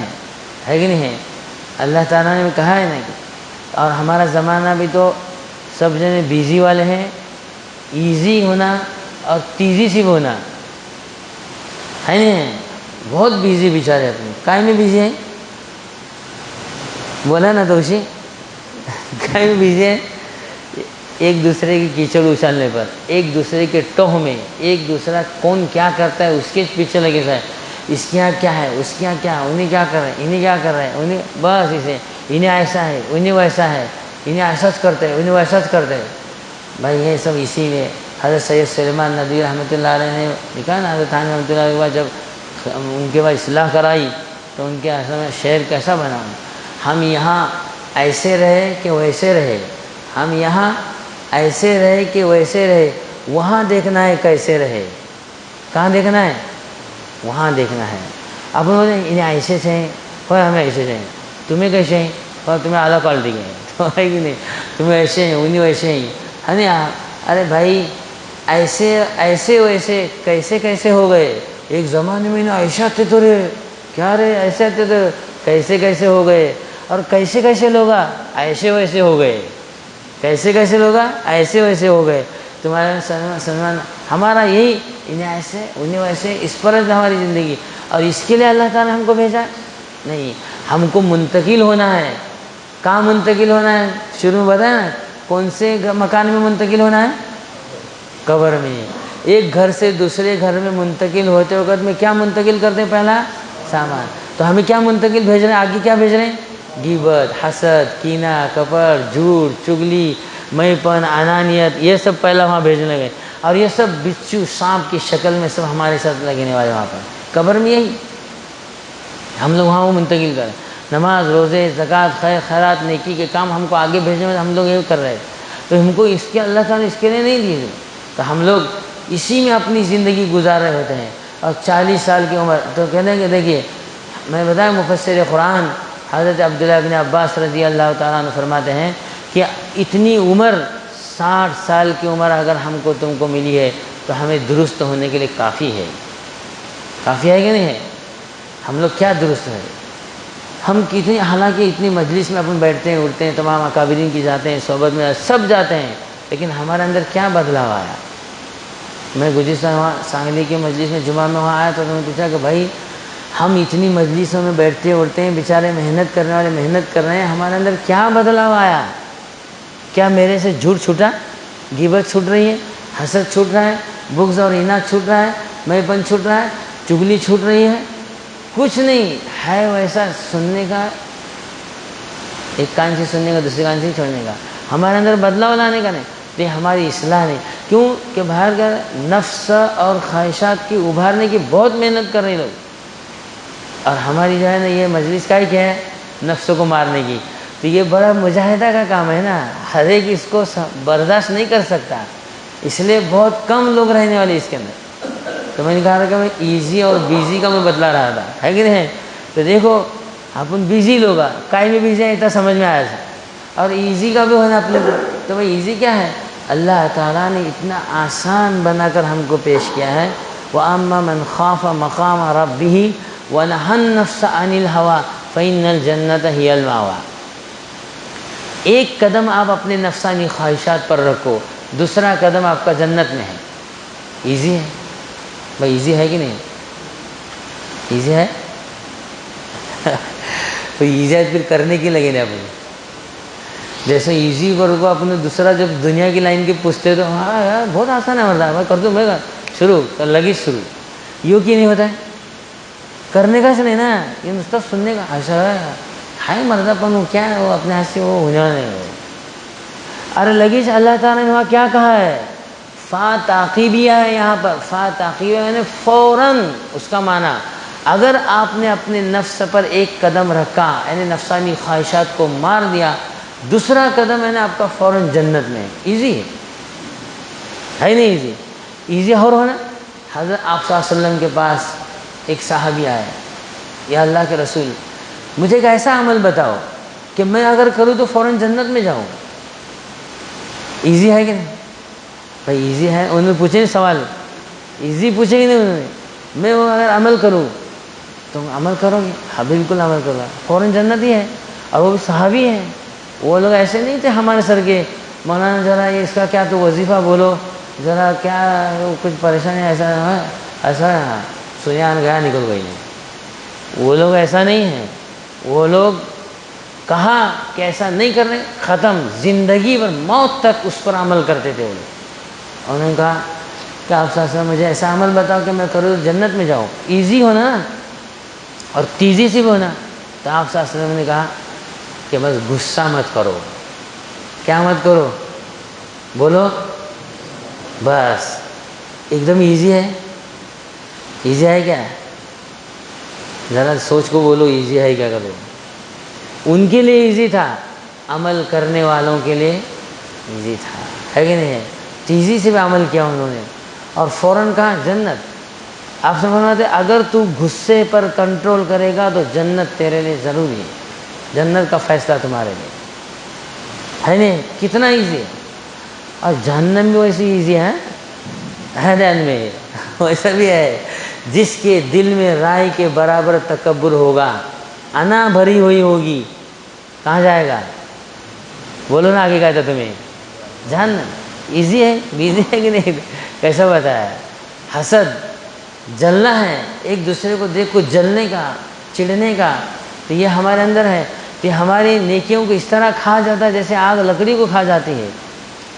ہے کہ نہیں ہے؟ اللہ تعالیٰ نے کہا ہے نا کہ، اور ہمارا زمانہ بھی تو سب جنے بیزی والے ہیں، ایزی ہونا اور تیزی سے ہونا ہے نہیں، بہت بیزی بیچارے اپنے کائے میں بیزی ہیں، بولا نا تو اسی کائے میں بیزی ہیں، ایک دوسرے کی کیچڑ اچھالنے پر، ایک دوسرے کے ٹوہ میں، ایک دوسرا کون کیا کرتا ہے اس کے پیچھے لگے تھے، اس کے یہاں کیا ہے، اس کے یہاں کیا، انہیں کیا کر رہے ہیں، انہیں کیا کر رہے ہیں، انہیں بس اسے، انہیں ایسا ہے، انہیں ویسا ہے، انہیں ایسا کرتے ہیں، انہیں ویسا کرتے ہیں۔ بھائی یہ سب اسی میں حضرت سید سلیمان ندوی رحمۃ اللہ علیہ نے لکھا نا، حضرت تھانوی رحمۃ اللہ علیہ کے بعد جب ان کے بعد اصلاح کرائی تو ان کے اصل میں شعر کیسا بنا، ہم یہاں ایسے رہے کہ ویسے رہے، ہم یہاں ایسے رہے کہ ویسے رہے، وہاں دیکھنا ہے کیسے رہے. کہاں دیکھنا ہے؟ وہاں دیکھنا ہے. آپ بولتے ہیں انہیں ایسے سے کوئی ہمیں ایسے سے، تمہیں کیسے ہیں اور تمہیں اعلیٰ کوالٹی کے ہیں تو ہے کہ نہیں، تمہیں ایسے ہیں انہیں ویسے ہیں، ہے نا. ارے بھائی ایسے ایسے ویسے کیسے کیسے ہو گئے؟ ایک زمانے میں نا ایسے آتے تو رے، کیا رے ایسے آتے تو کیسے کیسے ہو گئے. اور کیسے کیسے لوگ ایسے ویسے ہو گئے، کیسے کیسے لوگ ایسے ویسے ہو گئے. تمہارے سلمان ہمارا یہی انہیں ایسے انہیں ویسے، اس پر ہے ہماری زندگی. اور اس کے لیے اللہ تعالیٰ نے ہم کو بھیجا نہیں. ہم کو منتقل ہونا ہے. کہاں منتقل ہونا ہے؟ شروع میں بتایا نا، کون سے مکان میں منتقل ہونا ہے؟ قبر میں. ایک گھر سے دوسرے گھر میں منتقل ہوتے وقت میں کیا منتقل کرتے ہیں؟ پہلا سامان. تو ہمیں کیا منتقل بھیج رہے ہیں؟ آگے کیا بھیج رہے ہیں؟ غیبت، حسد، کینہ، کپٹ، جھوٹ، چگلی، میں پن، انانیت، یہ سب پہلا وہاں بھیجنے لگے. اور یہ سب بچھو سانپ کی شکل میں سب ہمارے ساتھ لگنے والے وہاں پر قبر میں. یہی ہم لوگ وہاں وہ منتقل کریں. نماز، روزے، زکوٰۃ، خیر خیرات، نیکی کے کام ہم کو آگے بھیجنے میں ہم لوگ یہ کر رہے ہیں. تو ہم کو اس کے اللہ تعالیٰ نے اس کے لیے نہیں دیے، تو ہم لوگ اسی میں اپنی زندگی گزار رہے ہوتے ہیں. اور 40 سال کی عمر تو کہتے ہیں کہ دیکھیے میں بتایا، مفسر قرآن حضرت عبداللہ بن عباس رضی اللہ تعالیٰ عنہ فرماتے ہیں کہ اتنی عمر 60 سال کی عمر اگر ہم کو تم کو ملی ہے تو ہمیں درست ہونے کے لیے کافی ہے. کافی ہے کہ نہیں ہے؟ ہم لوگ کیا درست ہے؟ ہم کتنی، حالانکہ اتنی مجلس میں اپن بیٹھتے ہیں اٹھتے ہیں، تمام اکابرین کی جاتے ہیں، صحبت میں سب جاتے ہیں، لیکن ہمارے اندر کیا بدلاؤ آیا؟ میں گزشتہ وہاں سانگلی کی مجلس میں جمعہ میں وہاں آیا تو میں نے پوچھا کہ بھائی ہم اتنی مجلسوں میں بیٹھتے اٹھتے ہیں، بیچارے محنت کرنے والے محنت کر رہے ہیں، ہمارے اندر کیا بدلاؤ آیا؟ کیا میرے سے جھوٹ چھوٹا، غیبت چھوٹ رہی ہے، حسد چھوٹ رہا ہے، بغض اور اناد چھوٹ رہا ہے، میں پن چھوٹ رہا ہے، چگلی چھوٹ رہی ہے؟ کچھ نہیں ہے. ویسا سننے کا، ایک کان سے سننے کا دوسرے کان سے چھوڑنے کا، ہمارے اندر بدلاؤ لانے کا نہیں. تو یہ ہماری اصلاح نہیں. کیوں کہ باہر کا نفس اور خواہشات کی ابھارنے کی بہت محنت کر رہے لوگ. اور ہماری جو ہے نا یہ مجلس کا ہی کیا ہے؟ نفس کو مارنے کی. تو یہ بڑا مجاہدہ کا کام ہے نا، ہر ایک اس کو برداشت نہیں کر سکتا، اس لیے بہت کم لوگ رہنے والے اس کے اندر. تو میں نے کہا تھا کہ میں ایزی اور بیزی کا میں بتلا رہا تھا، ہے کہ نہیں؟ تو دیکھو اپن بیزی لوگ کائی میں بیزی ہے اتنا سمجھ میں آیا تھا، اور ایزی کا بھی ہونا اپنے کو. تو بھائی ایزی کیا ہے؟ اللہ تعالیٰ نے اتنا آسان بنا کر ہم کو پیش کیا ہے. وَأَمَّا مَنْ خَافَ مَقَامَ رَبِّهِ وَنَهَى النَّفْسَ عَنِ الْهَوَىٰ فَإِنَّ الْجَنَّةَ هِيَ الْمَأْوَىٰ. ایک قدم آپ اپنے نفسانی خواہشات پر رکھو، دوسرا قدم آپ کا جنت میں ہے. ایزی ہے بھائی، ایزی ہے کہ نہیں؟ ایزی ہے. تو ایزی پھر کرنے کی لگے نا اپنے. جیسے ایزی کو اپنے دوسرا جب دنیا کی لائن کے پوچھتے تو ہاں یار بہت آسان ہے، مرتا میں کر دوں، میں شروع کر لگی شروع. یوں کی نہیں ہوتا ہے؟ کرنے کا سے نہیں نا، یہ مستق سننے کا. ایسا ہے مرتا پن وہ کیا ہے، وہ اپنے ہاتھ سے وہ ہونا نہیں. ارے لگی سے اللہ تعالیٰ نے وہاں کیا کہا ہے؟ فا تعقیبیہ ہے یہاں پر. فا تعقیبیہ یعنی فوراً. اس کا معنی اگر آپ نے اپنے نفس پر ایک قدم رکھا، یعنی نفسانی خواہشات کو مار دیا، دوسرا قدم ہے نا آپ کا فوراً جنت میں. ایزی ہے نہیں؟ ایزی ایزی اور ہونا. حضرت آپ صلی اللہ علیہ وسلم کے پاس ایک صحابی آیا، یا اللہ کے رسول مجھے ایک ایسا عمل بتاؤ کہ میں اگر کروں تو فوراً جنت میں جاؤں. ایزی ہے کہ نہیں بھائی؟ ایزی ہے. انہوں نے پوچھے سوال، ایزی پوچھے گی نہیں انہوں نے. میں وہ اگر عمل کروں تم عمل کرو گے؟ ہاں بالکل عمل کرو گا، فوراً جنت ہی ہے. اور وہ بھی صحابی ہیں. وہ لوگ ایسے نہیں تھے ہمارے سر کے، مولانا ذرا یہ اس کا کیا تو وظیفہ بولو، ذرا کیا کچھ پریشانی ایسا ایسا سنیان گیا نکل گئی. وہ لوگ ایسا نہیں ہیں. وہ لوگ کہا کہ ایسا نہیں کر رہے، ختم. زندگی بھر موت تک اس پر عمل کرتے تھے وہ لوگ. انہوں نے کہا کہ آپ صلی اللہ علیہ وسلم مجھے ایسا عمل بتاؤ کہ میں کروں جنت میں جاؤں. ایزی ہونا اور تیزی سے بھی ہونا. تو آپ صلی اللہ علیہ وسلم نے کہا کہ بس غصہ مت کرو. کیا مت کرو؟ بولو. بس ایک دم ایزی ہے. ایزی ہے کیا؟ ذرا سوچ کو بولو، ایزی ہے کیا؟ کرو. ان کے لیے ایزی تھا، عمل کرنے والوں کے لیے ایزی تھا، ہے کہ نہیں ہے؟ ایزی سے بھی عمل کیا انہوں نے، اور فوراً کہا جنت۔ آپ سے فرماتے اگر تو غصے پر کنٹرول کرے گا تو جنت تیرے لیے ضروری ہے، جنت کا فیصلہ تمہارے لیے ہے نہیں؟ کتنا ایزی ہے، اور جہنم بھی ویسی ایزی ہے دین میں ویسا بھی ہے۔ جس کے دل میں رائے کے برابر تکبر ہوگا، انا بھری ہوئی ہوگی، کہاں جائے گا؟ بولو نا، آگے کہتا تمہیں جہنم۔ ایزی ہے، بیزی ہے کہ نہیں؟ کیسا بتایا؟ حسد، جلنا ہے، ایک دوسرے کو دیکھ کو جلنے کا، چڑھنے کا، تو یہ ہمارے اندر ہے، کہ ہماری نیکیوں کو اس طرح کھا جاتا ہے جیسے آگ لکڑی کو کھا جاتی ہے۔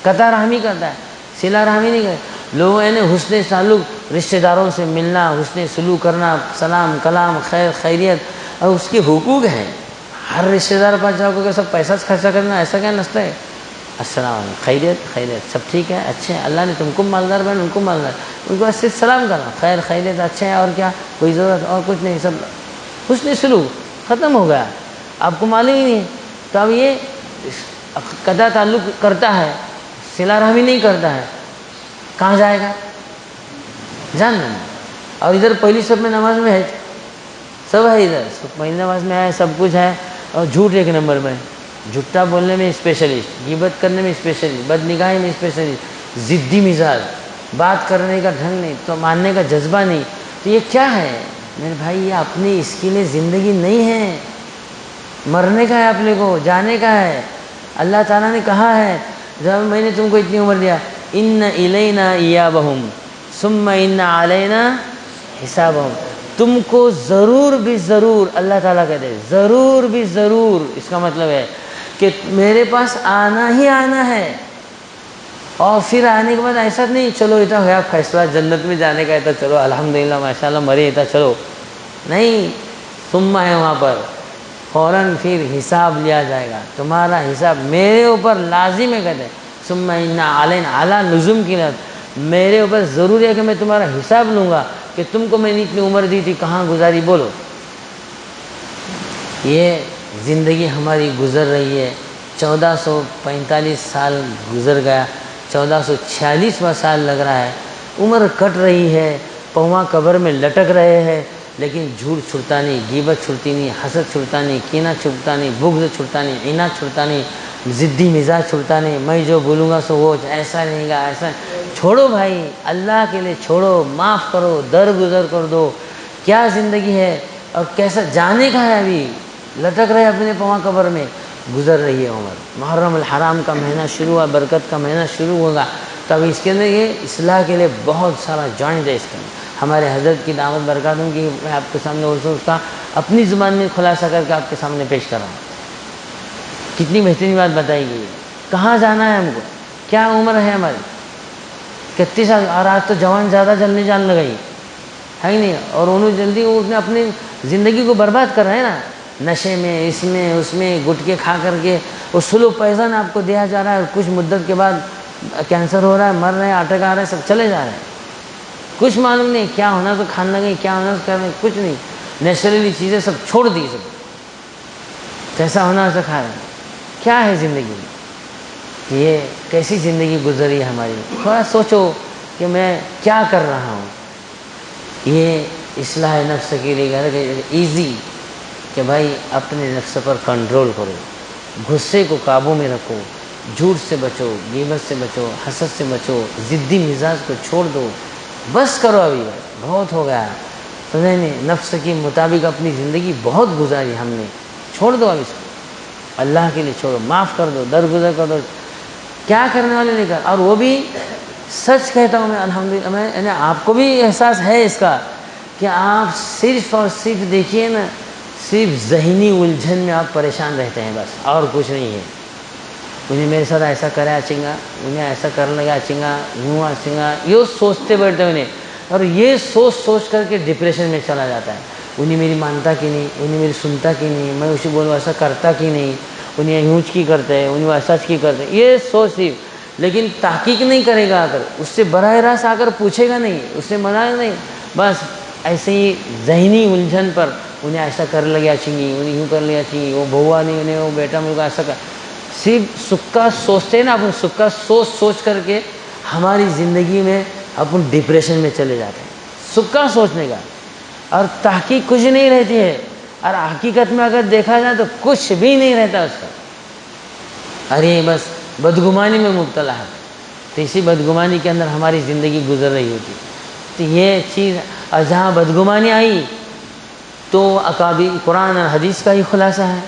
قطع رحمی کرتا ہے، صلہ رحمی نہیں کرتا۔ لوگوں نے حسن تعلق، رشتہ داروں سے ملنا، حسن سلوک کرنا، سلام کلام خیر خیریت، اور اس کے حقوق ہیں۔ ہر رشتہ دار پاس جاؤ کہ سب پیسہ خرچہ کرنا، ایسا کیا نستا ہے؟ السلام علیکم، خیریت خیریت، سب ٹھیک ہے، اچھے ہیں، اللہ نے تم کو مالدار بنا، ان کو مالدار، ان کو صرف سلام کرنا، خیر خیریت، اچھے ہیں، اور کیا کوئی ضرورت اور کچھ نہیں، سب حسن سلوک ختم ہو گیا، آپ کو معلوم ہی نہیں۔ تو اب یہ قطع تعلق کرتا ہے، صلہ رحمی نہیں کرتا ہے، کہاں جائے گا؟ جہنم۔ اور ادھر پہلی سب میں نماز میں ہے، سب ہے، ادھر پہلی نماز میں ہے، سب کچھ ہے، اور جھوٹ ایک نمبر میں، جھوٹا بولنے میں اسپیشلسٹ، غیبت کرنے میں اسپیشلسٹ، بد نگاہی میں اسپیشلسٹ، ضدی مزاج، بات کرنے کا ڈھنگ نہیں، تو ماننے کا جذبہ نہیں۔ تو یہ کیا ہے میرے بھائی؟ یہ اپنی اس کے لیے زندگی نہیں ہے، مرنے کا ہے، اپنے کو جانے کا ہے۔ اللہ تعالیٰ نے کہا ہے، جب میں نے تم کو اتنی عمر دیا، ان الینا ایابہم ثم ان علینا حسابہم، تم کو ضرور بھی ضرور، اللہ تعالیٰ کہتے ہیں ضرور بھی ضرور، اس کا مطلب ہے کہ میرے پاس آنا ہی آنا ہے، اور پھر آنے کے بعد ایسا نہیں چلو اتنا ہوا فیصلہ جنت میں جانے کا ہے تو چلو الحمدللہ ماشاءاللہ مرے اتنا چلو، نہیں، ثم ہے وہاں پر، فوراً پھر حساب لیا جائے گا، تمہارا حساب میرے اوپر لازم ہے، کہتے ہیں ثم ان علینا، علی لزوم کی لازم، میرے اوپر ضروری ہے کہ میں تمہارا حساب لوں گا کہ تم کو میں نے اتنی عمر دی تھی کہاں گزاری، بولو۔ یہ زندگی ہماری گزر رہی ہے، 1445 سال گزر گیا، 1446واں سال لگ رہا ہے، عمر کٹ رہی ہے، پواں قبر میں لٹک رہے ہیں، لیکن جھوٹ چھڑتا نہیں، غیبت چھڑتی نہیں، حسد چھڑتا نہیں، کینہ چھڑتا نہیں، بغض چھڑتا نہیں، عناد چھڑتا نہیں، ضدی مزاج چھڑتا نہیں، میں جو بولوں گا سو وہ ایسا نہیں گا، ایسا چھوڑو بھائی، اللہ کے لیے چھوڑو، معاف کرو، درگزر کر دو۔ کیا زندگی ہے اور کیسا جانے کا ہے، ابھی لٹک رہے اپنے پواں قبر میں، گزر رہی ہے عمر۔ محرم الحرام کا مہینہ شروع ہوا، برکت کا مہینہ شروع ہوگا، تو اب اس کے اندر یہ اصلاح کے لیے بہت سارا جوائنٹ ہے، اس کے اندر ہمارے حضرت کی دعوت برکاتوں کی میں آپ کے سامنے اس کا اپنی زبان میں خلاصہ کر کے آپ کے سامنے پیش کر رہا ہوں۔ کتنی بہترین بات بتائی گئی ہے، کہاں جانا ہے ہم کو، کیا عمر ہے ہماری، 31 سال، اور آج تو جوان زیادہ جلدی جان لگائی ہے ہی نہیں، اور انہوں جلدی وہ اپنی زندگی کو برباد کر رہے ہیں نا، نشے میں، اس میں اس میں گٹکے کھا کر کے، وہ سلو پوائزن آپ کو دیا جا رہا ہے، اور کچھ مدت کے بعد کینسر ہو رہا ہے، مر رہے ہیں، اٹیک آ رہے ہیں، سب چلے جا رہے ہیں، کچھ معلوم نہیں کیا ہونا تو کھانے لگے، کیا ہونا تو کرنے، کچھ نہیں، نیچرلی چیزیں سب چھوڑ دی، سب کیسا ہونا ایسا کھا رہے ہیں۔ کیا ہے زندگی میں، یہ کیسی زندگی گزری ہے ہماری، تھوڑا سوچو کہ میں کیا کر رہا ہوں۔ یہ اصلاح نفس کے لیے ایزی کہ بھائی اپنے نفس پر کنٹرول کرو، غصے کو قابو میں رکھو، جھوٹ سے بچو، غیبت سے بچو، حسد سے بچو، ضدی مزاج کو چھوڑ دو، بس کرو، ابھی بہت ہو گیا، سمجھے نہیں، نفس کے مطابق اپنی زندگی بہت گزاری ہم نے، چھوڑ دو اب اس کو، اللہ کے لیے چھوڑو، معاف کر دو، درگزر کر دو، کیا کرنے والے نہیں کر، اور وہ بھی سچ کہتا ہوں میں الحمدللہ، میں یعنی آپ کو بھی احساس ہے اس کا کہ آپ صرف اور صرف دیکھیے نا، صرف ذہنی الجھن میں آپ پریشان رہتے ہیں، بس اور کچھ نہیں ہے۔ انہیں میرے ساتھ ایسا کرے اچھنگا، انہیں ایسا کرنے لگا اچھنگا، یوں اچھنگا، یہ سوچتے بیٹھتے انہیں، اور یہ سوچ سوچ کر کے ڈپریشن میں چلا جاتا ہے۔ انہیں میری مانتا کی نہیں، انہیں میری سنتا کی نہیں، میں اسے بولوں ایسا کرتا کی نہیں، انہیں یونچ کی کرتے ہیں، انہیں ایسا کی کرتے ہیں، یہ سوچ صرف، لیکن تحقیق نہیں کرے گا، آ کر اس سے براہ راست آ کر پوچھے گا نہیں، اس سے منائے نہیں، بس ایسے ہی ذہنی الجھن پر انہیں ایسا کر لگا اچھنگی، انہیں یوں کر لیا اچھنگی، وہ بہوا نہیں، انہیں وہ بیٹا میرے کو ایسا کر، صرف سکھ کا سوچتے ہیں نا اپن، سکھ کا سوچ کر کے ہماری زندگی میں اپن ڈپریشن میں چلے جاتے ہیں، سکھ کا سوچنے کا، اور تحقیق کچھ نہیں رہتی ہے، اور حقیقت میں اگر دیکھا جائے تو کچھ بھی نہیں رہتا اس کا، ارے بس بدگمانی میں مبتلا ہے، تو اسی بدگمانی کے اندر ہماری زندگی گزر رہی ہوتی، تو یہ چیز، اور جہاں بدگمانی آئی تو اکابر قرآن اور حدیث کا ہی خلاصہ ہے۔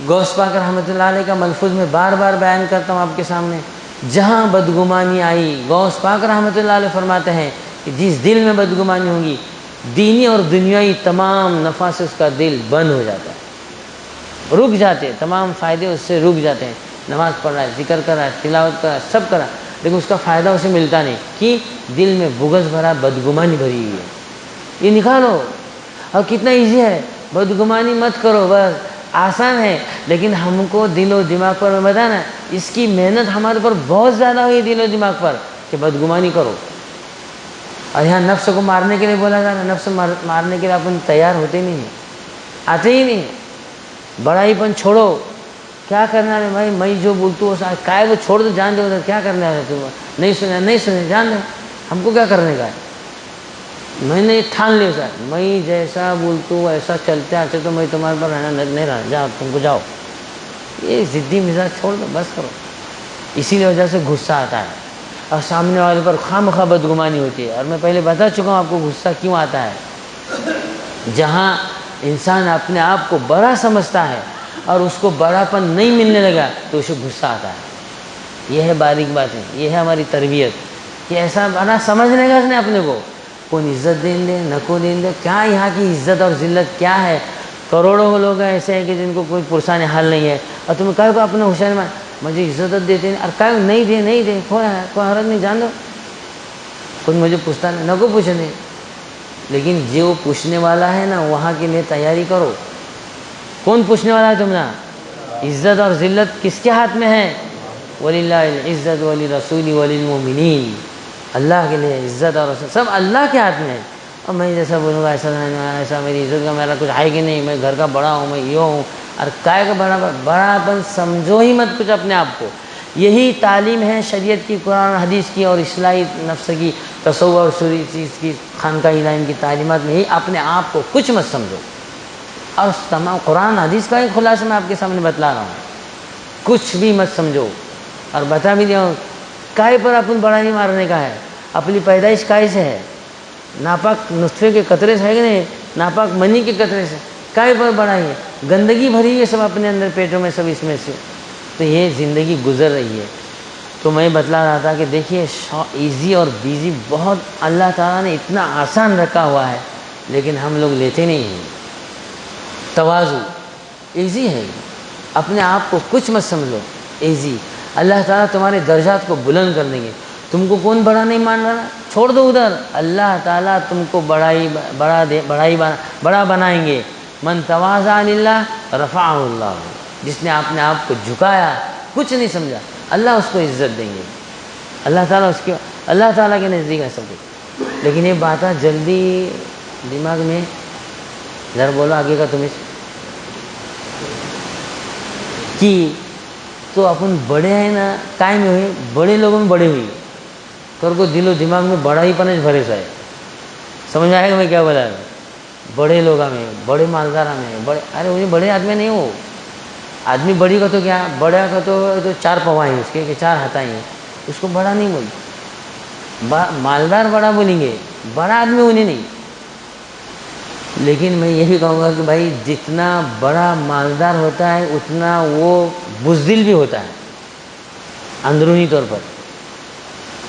غوث پاک رحمۃ اللہ علیہ کا ملفوظ میں بار بار بیان کرتا ہوں آپ کے سامنے، جہاں بدگمانی آئی، غوث پاک رحمۃ اللہ علیہ فرماتے ہیں کہ جس دل میں بدگمانی ہوگی، دینی اور دنیائی تمام نفع سے اس کا دل بند ہو جاتا ہے، رک جاتے ہیں، تمام فائدے اس سے رک جاتے ہیں، نماز پڑھ رہا ہے، ذکر کر رہا ہے، تلاوت کر رہا ہے، سب کر رہا ہے، لیکن اس کا فائدہ اسے ملتا نہیں، کہ دل میں بغض بھرا، بدگمانی بھری ہوئی ہے، یہ نکالو۔ اور کتنا ایزی ہے، بدگمانی مت کرو، بس آسان ہے، لیکن ہم کو دل و دماغ پر، میں بتا نا، اس کی محنت ہمارے پر بہت زیادہ ہوئی دل و دماغ پر کہ بدگمانی کرو، اور یہاں نفس کو مارنے کے لیے بولا جا رہا ہے، نفس مارنے کے لیے اپن تیار ہوتے نہیں ہیں، آتے ہی نہیں، بڑائی پن چھوڑو، کیا کرنا ہے بھائی، میں جو بولتا ہوں کائے وہ چھوڑ دو، جان دو، کیا کرنا ہے تم، نہیں سنے جان دو، ہم کو کیا کرنے کا ہے، میں نے ٹھان لیا سر، میں جیسا بولتا ہوں ایسا چلتے آتے تو میں تمہارے پر رہنا نہیں رہا، جاؤ تم کو جاؤ، یہ ضدی مزاج چھوڑ دو، بس کرو، اسی وجہ سے غصہ آتا ہے، اور سامنے والے پر خواہ بدگمانی ہوتی ہے، اور میں پہلے بتا چکا ہوں آپ کو غصہ کیوں آتا ہے، جہاں انسان اپنے آپ کو بڑا سمجھتا ہے اور اس کو بڑا پن نہیں ملنے لگا تو اسے غصہ آتا ہے، یہ ہے باریک بات ہے، یہ ہے ہماری تربیت، کہ ایسا بڑا سمجھنے گا اس نے اپنے کو، کون عزت دیں دے نہ کو دیں دے، کیا یہاں کی عزت اور ذلت کیا ہے، کروڑوں لوگ ایسے ہیں کہ جن کو کوئی پرسان حال نہیں ہے، اور تمہیں کہا کو اپنے ہوشیار میں مجھے عزت دیتے ہیں، اور کہا نہیں دے کوئی حرج نہیں، جان دو، خود مجھے پوچھتا نہیں، نہ کو پوچھنے، لیکن جو پوچھنے والا ہے نا وہاں کے لیے تیاری کرو، کون پوچھنے والا ہے تمہارا، عزت اور ذلت کس کے ہاتھ میں ہے، وَلِلَّهِ الْعِزَّةُ وَلِلرَّسُولِ وَلِلْمُؤْمِنِينَ، اللہ کے لیے عزت اور رسول سب اللہ کے ہاتھ میں ہے، اور میں جیسا بولوں گا ایسا میری عزت کا میرا کچھ ہے کہ نہیں، میں گھر کا بڑا ہوں، میں یہ ہوں، اور کائے کا بڑا پن سمجھو ہی مت کچھ اپنے آپ کو، یہی تعلیم ہے شریعت کی، قرآن حدیث کی، اور اصلاحی نفس کی، تصوف اور سوری چیز کی، خانقاہ الہی کی تعلیمات میں ہی اپنے آپ کو کچھ مت سمجھو، اور تمام قرآن حدیث کا ایک خلاصہ میں آپ کے سامنے بتلا رہا ہوں، کچھ بھی مت سمجھو، اور بتا بھی دیا ہوں، کائے پر اپن بڑا نہیں مارنے کا ہے، اپنی پیدائش کائے سے ہے، ناپاک نطفے کے قطرے سے ہے کہ نہیں، ناپاک منی کے قطرے سے، کائے پر بڑا ہی ہے، گندگی بھری ہے سب اپنے اندر پیٹوں میں، سب اس میں سے، تو یہ زندگی گزر رہی ہے، تو میں بتلا رہا تھا کہ دیکھیے ایزی اور بیزی بہت اللہ تعالیٰ نے اتنا آسان رکھا ہوا ہے، لیکن ہم لوگ لیتے نہیں ہیں، تواضع ایزی ہے، اپنے آپ کو کچھ مت سمجھو، ایزی، اللہ تعالیٰ تمہارے درجات کو بلند کر دیں گے، تم کو کون بڑا نہیں مان رہا، چھوڑ دو ادھر، اللہ تعالیٰ تم کو بڑا بنائیں گے، من تواضع للہ رفعہ اللہ، جس نے اپنے آپ کو جھکایا، کچھ نہیں سمجھا، اللہ اس کو عزت دیں گے، اللہ تعالیٰ کے نزدیک ہے سب کچھ، لیکن یہ باتیں جلدی دماغ میں، ذرا بولو آگے کا تمہیں کہ تو اپن بڑے ہیں نا، کائیں میں ہوئے، بڑے لوگوں میں بڑے ہوئی، کر کو دل و دماغ میں بڑا ہی پنج بھرے سا ہے، سمجھ میں آئے گا میں کیا بولا رہا ہوں، بڑے لوگوں میں، بڑے مالدار میں، بڑے، ارے انہیں بڑے آدمی نہیں ہو، آدمی بڑی کا تو کیا، بڑا کا تو چار پوا ہیں اس کے، کہ چار ہاتھ ہیں، اس کو بڑا نہیں بولتے، مالدار بڑا بولیں گے، بڑا آدمی انہیں نہیں، لیکن میں یہی کہوں گا کہ بھائی جتنا بڑا مالدار ہوتا ہے اتنا وہ بزدل بھی ہوتا ہے، اندرونی طور پر،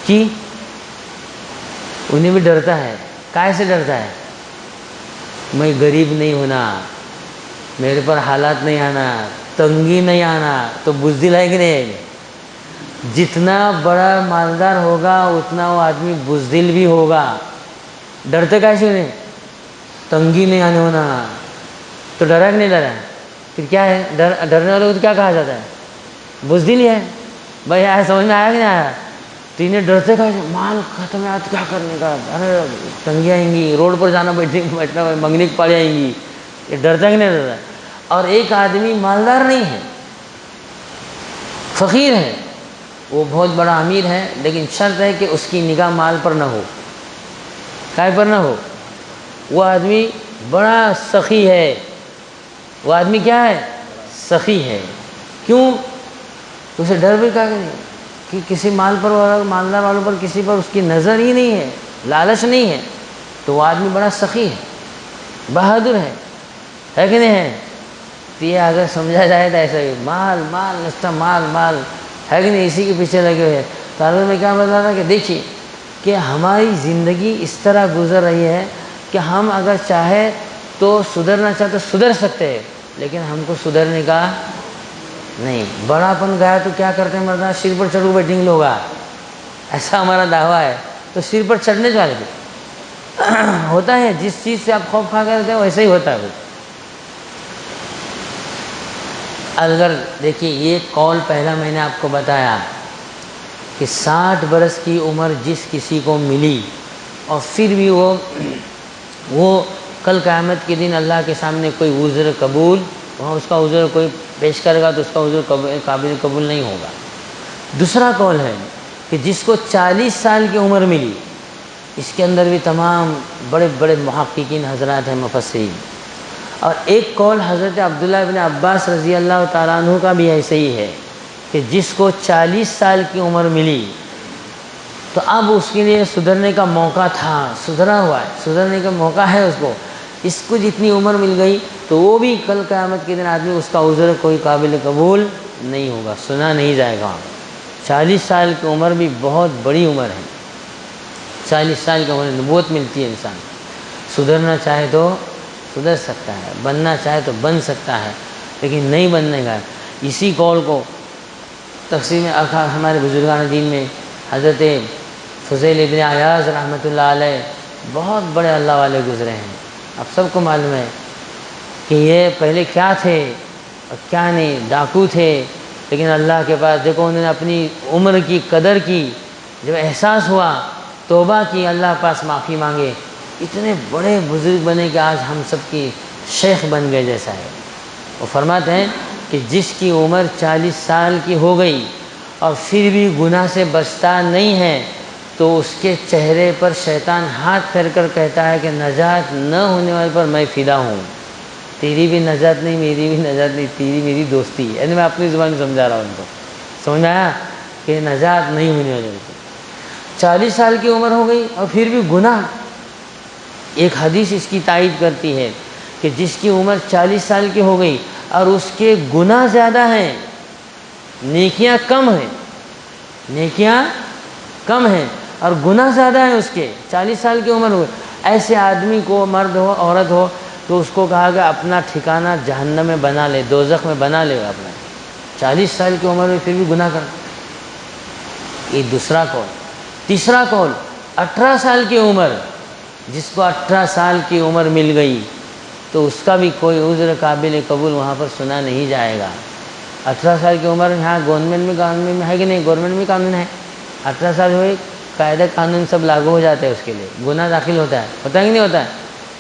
کہ انہیں بھی ڈرتا ہے، کائے سے ڈرتا ہے، میں غریب نہیں ہونا، میرے پر حالات نہیں آنا، تنگی نہیں آنا، تو بزدل ہے کہ نہیں ہے، جتنا بڑا مالدار ہوگا اتنا وہ آدمی بزدل بھی ہوگا، ڈرتے کیسے انہیں، تنگی نہیں آنے ہونا، تو ڈرا کہ نہیں ڈرا، پھر کیا ہے، ڈرنے والے کو تو کیا کہا جاتا ہے، بزدل ہی ہے، بھائی آیا سمجھ میں آیا کہ نہیں آیا، تو انہیں ڈرتے کیسے، مال ختم ہے تو کیا کرنے کا، ارے تنگی آئیں گی، روڈ پر جانا بیٹھنا منگنی کی پاڑی آئیں گی، یہ ڈرتا کہ نہیں ڈرتا، اور ایک آدمی مالدار نہیں ہے، فقیر ہے، وہ بہت بڑا امیر ہے، لیکن شرط ہے کہ اس کی نگاہ مال پر نہ ہو، کائے پر نہ ہو۔ وہ آدمی بڑا سخی ہے، وہ آدمی کیا ہے؟ سخی ہے۔ کیوں؟ اسے ڈر بھی کا نہیں کہ کسی مال پر، مالدار والوں پر کسی پر اس کی نظر ہی نہیں ہے، لالچ نہیں ہے، تو وہ آدمی بڑا سخی ہے، بہادر ہے کہ نہیں ہے؟ تو یہ اگر سمجھا جائے تو ایسا ہی مال مال نستا مال مال ہے کہ نہیں، اسی کے پیچھے لگے ہوئے ہیں۔ تو میں کیا بتا رہا کہ دیکھیے کہ ہماری زندگی اس طرح گزر رہی ہے کہ ہم اگر چاہے تو سدھرنا چاہے تو سدھر سکتے ہیں، لیکن ہم کو سدھرنے کا نہیں۔ بڑا پن گیا تو کیا کرتے ہیں مردہ؟ سر پر چڑھ بیٹھیں گے لوگ، ایسا ہمارا دعویٰ ہے۔ تو سر پر چڑھنے والے ہوتا ہے، جس چیز سے آپ خوف کھا کے رہتے ہیں ویسا ہی ہوتا ہے۔ اگر دیکھیے یہ قول پہلا میں نے آپ کو بتایا کہ 60 برس کی عمر جس کسی کو ملی اور پھر بھی وہ کل قیامت کے دن اللہ کے سامنے کوئی عذر قبول، وہاں اس کا عذر کوئی پیش کرے گا تو اس کا عذر قابل قبول نہیں ہوگا۔ دوسرا قول ہے کہ جس کو 40 سال کی عمر ملی، اس کے اندر بھی تمام بڑے بڑے محققین حضرات ہیں، مفسرین۔ اور ایک قول حضرت عبداللہ ابن عباس رضی اللہ تعالیٰ عنہ کا بھی ایسے ہی ہے کہ جس کو 40 سال کی عمر ملی تو اب اس کے لیے سدھرنے کا موقع تھا، سدھرا ہوا ہے، سدھرنے کا موقع ہے اس کو۔ اس کو جتنی عمر مل گئی تو وہ بھی کل قیامت کے دن آدمی اس کا عذر کوئی قابل قبول نہیں ہوگا، سنا نہیں جائے گا۔ 40 سال کی عمر بھی بہت بڑی عمر ہے، 40 سال کی عمر نبوت ملتی ہے۔ انسان سدھرنا چاہے تو سدھر سکتا ہے، بننا چاہے تو بن سکتا ہے، لیکن نہیں بننے گا۔ اسی قول کو تقسیم ہمارے بزرگان دین میں حضرت فضیل ابن عیاض رحمۃ اللہ علیہ بہت بڑے اللہ والے گزرے ہیں۔ اب سب کو معلوم ہے کہ یہ پہلے کیا تھے اور کیا نہیں، ڈاکو تھے، لیکن اللہ کے پاس دیکھو انہوں نے اپنی عمر کی قدر کی، جب احساس ہوا توبہ کی، اللہ پاس معافی مانگے، اتنے بڑے بزرگ بنے کہ آج ہم سب کی شیخ بن گئے جیسا ہے۔ وہ فرماتے ہیں کہ جس کی عمر 40 سال کی ہو گئی اور پھر بھی گناہ سے بچتا نہیں ہے تو اس کے چہرے پر شیطان ہاتھ پھیر کر کہتا ہے کہ نجات نہ ہونے والے پر میں فدا ہوں، تیری بھی نجات نہیں، میری بھی نجات نہیں، تیری میری دوستی ہے۔ یعنی میں اپنی زبان میں سمجھا رہا ہوں ان کو، سمجھ میں آیا کہ نجات نہیں ہونے والے۔ 40 سال کی عمر ہو گئی اور پھر بھی گناہ۔ ایک حدیث اس کی تائید کرتی ہے کہ جس کی عمر 40 سال کی ہو گئی اور اس کے گناہ زیادہ ہیں، نیکیاں کم ہیں، نیکیاں کم ہیں اور گناہ زیادہ ہیں، اس کے 40 سال کی عمر ہوئی، ایسے آدمی کو، مرد ہو عورت ہو، تو اس کو کہا گیا اپنا ٹھکانہ جہنم میں بنا لے، دوزخ میں بنا لے اپنا۔ 40 سال کی عمر میں پھر بھی گناہ کر۔ یہ دوسرا قول۔ تیسرا قول 18 سال کی عمر، جس کو 18 سال کی عمر مل گئی تو اس کا بھی کوئی عذر قابل قبول وہاں پر سنا نہیں جائے گا۔ 18 سال کی عمر یہاں گورنمنٹ میں ہے کہ نہیں؟ گورنمنٹ میں قانون ہے، 18 سال ہوئے قاعدہ قانون سب لاگو ہو جاتے ہیں، اس کے لیے گناہ داخل ہوتا ہے کہ نہیں ہوتا ہے؟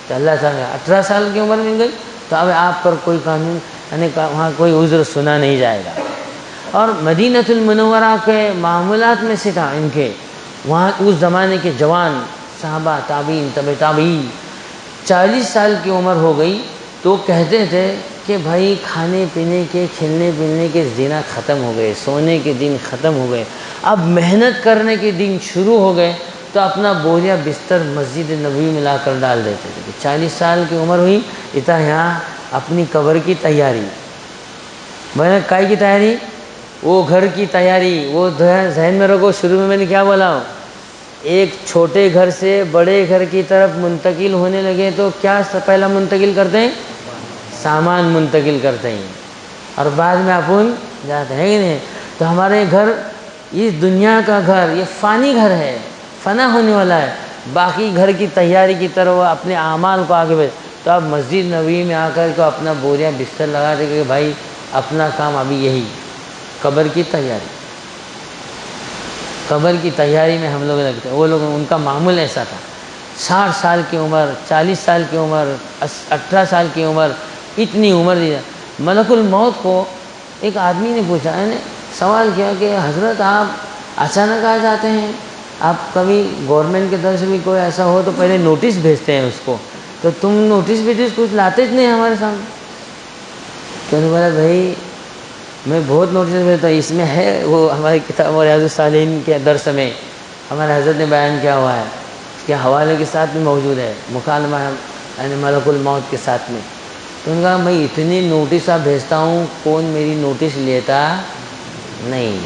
تو اللہ تعالیٰ 18 سال کی عمر مل گئی تو اب آپ پر کوئی قانون، یعنی وہاں کوئی عذر سنا نہیں جائے گا۔ اور مدینۃ المنورہ کے معمولات میں سے تھا ان کے، وہاں اس زمانے کے جوان صحابہ، تابعین، تبع تابعین، 40 سال کی عمر ہو گئی تو کہتے تھے کہ بھائی کھانے پینے کے، کھیلنے پیلنے کے زینا ختم ہو گئے، سونے کے دن ختم ہو گئے، اب محنت کرنے کے دن شروع ہو گئے، تو اپنا بوریا بستر مسجد نبوی میں لا کر ڈال دیتے تھے۔ 40 سال کی عمر ہوئی، اتنا یہاں اپنی قبر کی تیاری، میں کائی کی تیاری، وہ گھر کی تیاری، وہ ذہن میں رکھو۔ شروع میں نے کیا بولا ہوں، ایک چھوٹے گھر سے بڑے گھر کی طرف منتقل ہونے لگے تو کیا پہلا منتقل کرتے ہیں؟ سامان منتقل کرتے ہیں، اور بعد میں اپن جاتے ہیں کہ نہیں؟ تو ہمارے گھر، اس دنیا کا گھر یہ فانی گھر ہے، فنا ہونے والا ہے، باقی گھر کی تیاری کی طرف اپنے اعمال کو آگے بڑھ۔ تو اب مسجد نبوی میں آ کر کے اپنا بوریا بستر لگا دے کہ بھائی اپنا کام ابھی یہی قبر کی تیاری، قبر کی تیاری میں ہم لوگ لگتے ہیں۔ وہ لوگ ان کا معمول ایسا تھا، 60 سال کی عمر، 40 سال کی عمر، 18 سال کی عمر، اتنی عمر دی۔ ملک الموت کو ایک آدمی نے پوچھا، یعنی سوال کیا کہ حضرت آپ اچانک آ جاتے ہیں، آپ کبھی گورنمنٹ کی طرف سے بھی کوئی ایسا ہو تو پہلے نوٹس بھیجتے ہیں اس کو، تو تم نوٹس بھیجتے کچھ لاتے نہیں ہمارے سامنے؟ تو انہوں نے بولا بھائی میں بہت نوٹس بھیجتا ہوں، اس میں ہے وہ ہماری کتاب ریاض الصالحین کے درس میں ہمارے حضرت نے بیان کیا ہوا ہے، اس کے حوالے کے ساتھ بھی موجود ہے، مکالمہ یعنی ملک الموت کے ساتھ میں۔ تو انہوں نے کہا میں اتنی نوٹس آپ بھیجتا ہوں، کون میری نوٹس لیتا نہیں،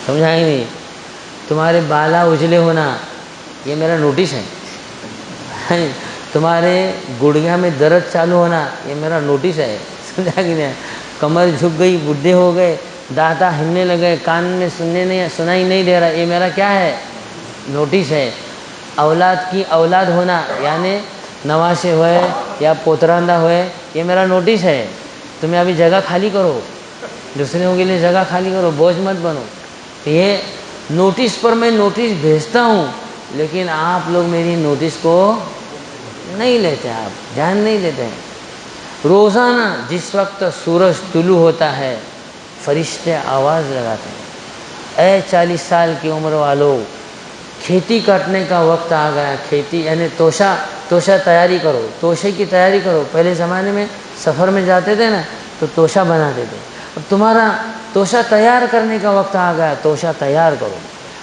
سمجھا ہی نہیں؟ تمہارے بالا اجلے ہونا یہ میرا نوٹس ہے، تمہارے گڑیا میں درد چالو ہونا یہ میرا نوٹس ہے، سمجھا کہ نہیں؟ کمر جھک گئی، بڈھے ہو گئے، دانتا ہلنے لگے، کان میں سنائی نہیں دے رہا، یہ میرا کیا ہے؟ نوٹس ہے۔ اولاد کی اولاد ہونا یعنی نواسے ہوئے یا پوتراندہ ہوئے یہ میرا نوٹس ہے، تمہیں ابھی جگہ خالی کرو، دوسروں کے لیے جگہ خالی کرو، بوجھ مت بنو۔ تو یہ نوٹس پر میں نوٹس بھیجتا ہوں، لیکن آپ لوگ میری نوٹس کو نہیں لیتے، آپ دھیان نہیں دیتے ہیں۔ روزانہ جس وقت سورج طلوع ہوتا ہے فرشتے آواز لگاتے ہیں، اے 40 سال کی عمر والو، کھیتی کاٹنے کا وقت آ گیا، کھیتی یعنی توشہ تیاری کرو، توشے کی تیاری کرو۔ پہلے زمانے میں سفر میں جاتے تھے نا تو توشہ بناتے تھے، اب تمہارا توشہ تیار کرنے کا وقت آ گیا، توشہ تیار کرو۔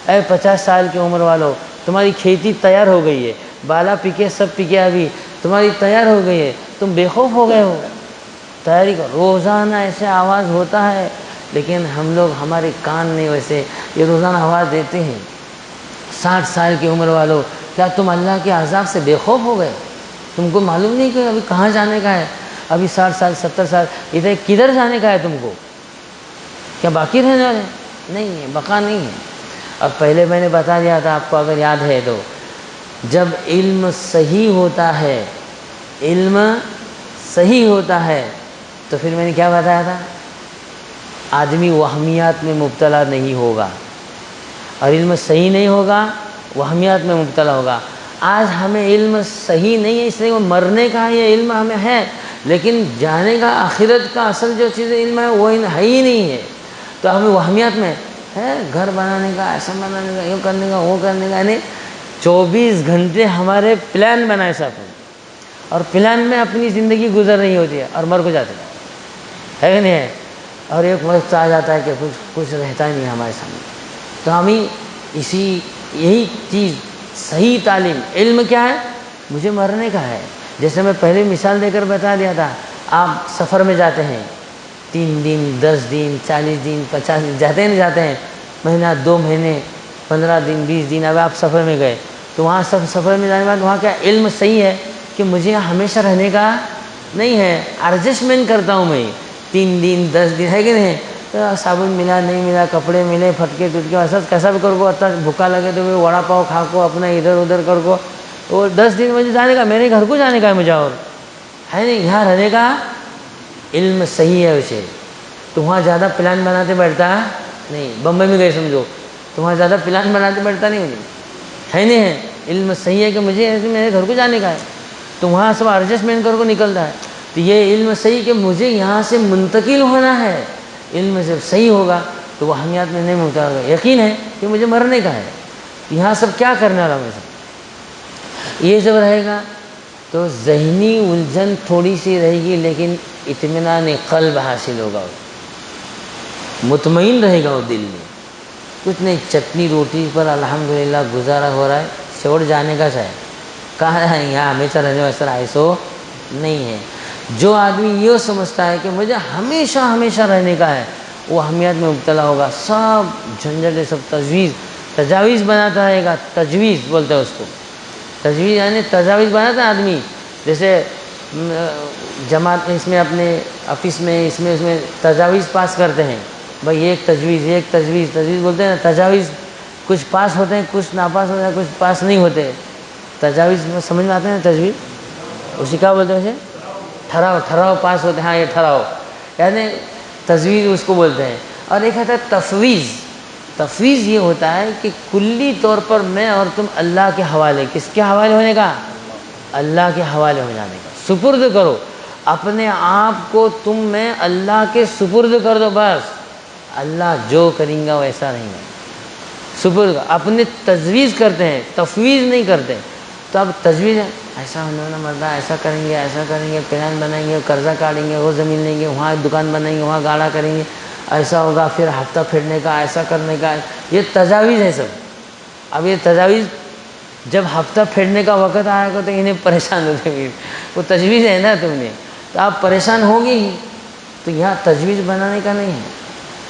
اے 50 سال کی عمر والو، تمہاری کھیتی تیار ہو گئی ہے، بالا پکے سب پکے، ابھی تمہاری تیار ہو گئی ہے، تم بے خوف ہو گئے ہو، تیاری کرو۔ روزانہ ایسے آواز ہوتا ہے، لیکن ہم لوگ ہمارے کان نہیں ویسے، یہ روزانہ آواز دیتے ہیں۔ 60 سال کی عمر والو، کیا تم اللہ کے عذاب سے بے خوف ہو گئے؟ تم کو معلوم نہیں کہ ابھی کہاں جانے کا ہے؟ ابھی 60 سال 70 سال ادھر کدھر جانے کا ہے تم کو؟ کیا باقی رہنے والے؟ نہیں ہے، بقا نہیں ہے۔ اب پہلے میں نے بتا دیا تھا آپ کو، اگر یاد ہے تو، جب علم صحیح ہوتا ہے، علم صحیح ہوتا ہے تو پھر میں نے کیا بتایا تھا؟ آدمی وہمیات میں مبتلا نہیں ہوگا، اور علم صحیح نہیں ہوگا وہمیات میں مبتلا ہوگا۔ آج ہمیں علم صحیح نہیں ہے، اس لیے وہ مرنے کا یہ علم ہمیں ہے، لیکن جانے کا آخرت کا اصل جو چیز علم ہے وہ ہے ہی نہیں ہے، تو ہمیں وہمیات میں ہے، گھر بنانے کا، ایسا بنانے کا، یہ کرنے کا، وہ کرنے کا، یعنی 24 گھنٹے ہمارے پلان بنائے سب، اور پلان میں اپنی زندگی گزر رہی ہوتی ہے اور مر کو جاتے ہے کہ نہیں ہے؟ اور ایک وقت آ جاتا ہے کہ کچھ رہتا ہی نہیں ہمارے سامنے۔ تو ہمیں یہی چیز صحیح تعلیم، علم کیا ہے؟ مجھے مرنے کا ہے۔ جیسے میں پہلے مثال دے کر بتا دیا تھا، آپ سفر میں جاتے ہیں، 3 دن 10 دن 40 دن 50 دن جاتے ہیں، نہیں جاتے ہیں، مہینہ 2 مہینے 15 دن 20 دن، اب آپ سفر میں گئے تو وہاں سفر میں جانے کے بعد وہاں کیا علم صحیح ہے کہ مجھے ہمیشہ رہنے کا نہیں ہے، ایڈجسٹمنٹ کرتا ہوں میں، 3 دن 10 دن، ہے کہ نہیں؟ صابن ملا نہیں ملا، کپڑے ملے پھٹکے ٹوٹکے، ایسا کیسا بھی کر کو، اتنا بھوکا لگے تو بھی وڑا پاؤ کھا کو، اپنا ادھر ادھر کر کو، وہ 10 دن مجھے جانے کا، میرے گھر کو جانے کا ہے مجھے، اور ہے نہیں، یہاں رہنے کا علم صحیح ہے اسے، تو وہاں زیادہ پلان بناتے بیٹھتا نہیں۔ بمبئی میں گئے سمجھو تو وہاں زیادہ پلان بناتے بیٹھتا نہیں مجھے، ہے نہیں ہے، علم صحیح ہے کہ مجھے میرے گھر کو جانے کا ہے، تو وہاں سب ایڈجسٹمنٹ کر کو نکلتا ہے۔ تو یہ علم صحیح کہ مجھے یہاں سے منتقل ہونا ہے، علم جب صحیح ہوگا تو وہ ہمیات میں نہیں ہوتا ہوگا، یقین ہے کہ مجھے مرنے کا ہے، یہاں سب کیا کرنے والا میں سب، یہ جب رہے گا تو ذہنی الجھن تھوڑی سی رہے گی، لیکن اطمینان قلب حاصل ہوگا، مطمئن رہے گا وہ دل میں، کچھ نہیں، چٹنی روٹی پر الحمدللہ گزارا ہو رہا ہے، چھوڑ جانے کا چاہے کہاں ہے، یہاں ہمیشہ رہنے ویسا ایسو نہیں ہے۔ جو آدمی یہ سمجھتا ہے کہ مجھے ہمیشہ ہمیشہ رہنے کا ہے، وہ ہمیت میں مبتلا ہوگا، سب جھنجھٹ، سب تجاویز بناتا رہے گا، تجویز بولتے ہیں اس کو، تجویز یعنی تجاویز بناتا ہے آدمی، جیسے جماعت میں، اس میں اپنے آفس میں، اس میں تجاویز پاس کرتے ہیں، بھائی ایک تجویز بولتے ہیں نا، تجاویز کچھ پاس ہوتے ہیں، کچھ ناپاس ہوتے ہیں، کچھ پاس نہیں ہوتے، تجاویز میں سمجھ میں آتے ہیں تجویز، اسی کیا بولتے ہیں اسے، ٹھراؤ پاس ہوتے ہیں، ہاں یہ ٹھراؤ یعنی تجویز اس کو بولتے ہیں۔ اور ایک ہے تفویض یہ ہوتا ہے کہ کلی طور پر میں اور تم اللہ کے حوالے، کس کے حوالے ہونے کا؟ اللہ کے حوالے ہو جانے کا، سپرد کرو اپنے آپ کو، تم میں اللہ کے سپرد کر دو، بس اللہ جو کریں گا ویسا رہیں گا. سپرد اپنے تجویز کرتے ہیں، تفویض نہیں کرتے. تو اب تجویز ہے، ایسا ہونے والا مرد ایسا کریں گے، پلان بنائیں گے، قرضہ کاٹیں گے، وہ زمین لیں گے، وہاں دکان بنائیں گے، وہاں گاڑا کریں گے، ایسا ہوگا، پھر ہفتہ پھیرنے کا، ایسا کرنے کا. یہ تجاویز ہے سب. اب یہ تجاویز جب ہفتہ پھیرنے کا وقت آئے گا تو انہیں پریشان ہوتے ہیں. وہ تجویز ہے نا تم نے، تو آپ پریشان ہوگے ہی. تو یہاں تجویز بنانے کا نہیں ہے.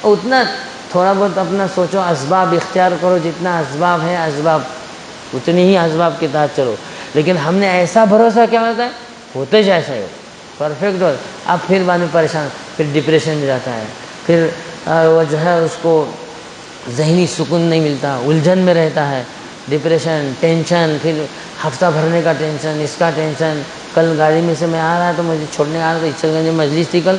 اتنا تھوڑا بہت اپنا سوچو، اسباب اختیار کرو، جتنا اسباب ہے اسباب اتنی ہی اسباب کے تحت چلو. لیکن ہم نے ایسا بھروسہ کیا ہوتا ہے، ہوتے جیسا ہو پرفیکٹ ہو، اب پھر بعد میں پریشان، پھر ڈپریشن میں جاتا ہے، پھر وہ جو ہے اس کو ذہنی سکون نہیں ملتا، الجھن میں رہتا ہے، ڈپریشن، ٹینشن، پھر ہفتہ بھرنے کا ٹینشن، اس کا ٹینشن. کل گاڑی میں سے میں آ رہا تو مجھے چھوڑنے آ رہا تو اچھل گنج میں مجلس تھی کل،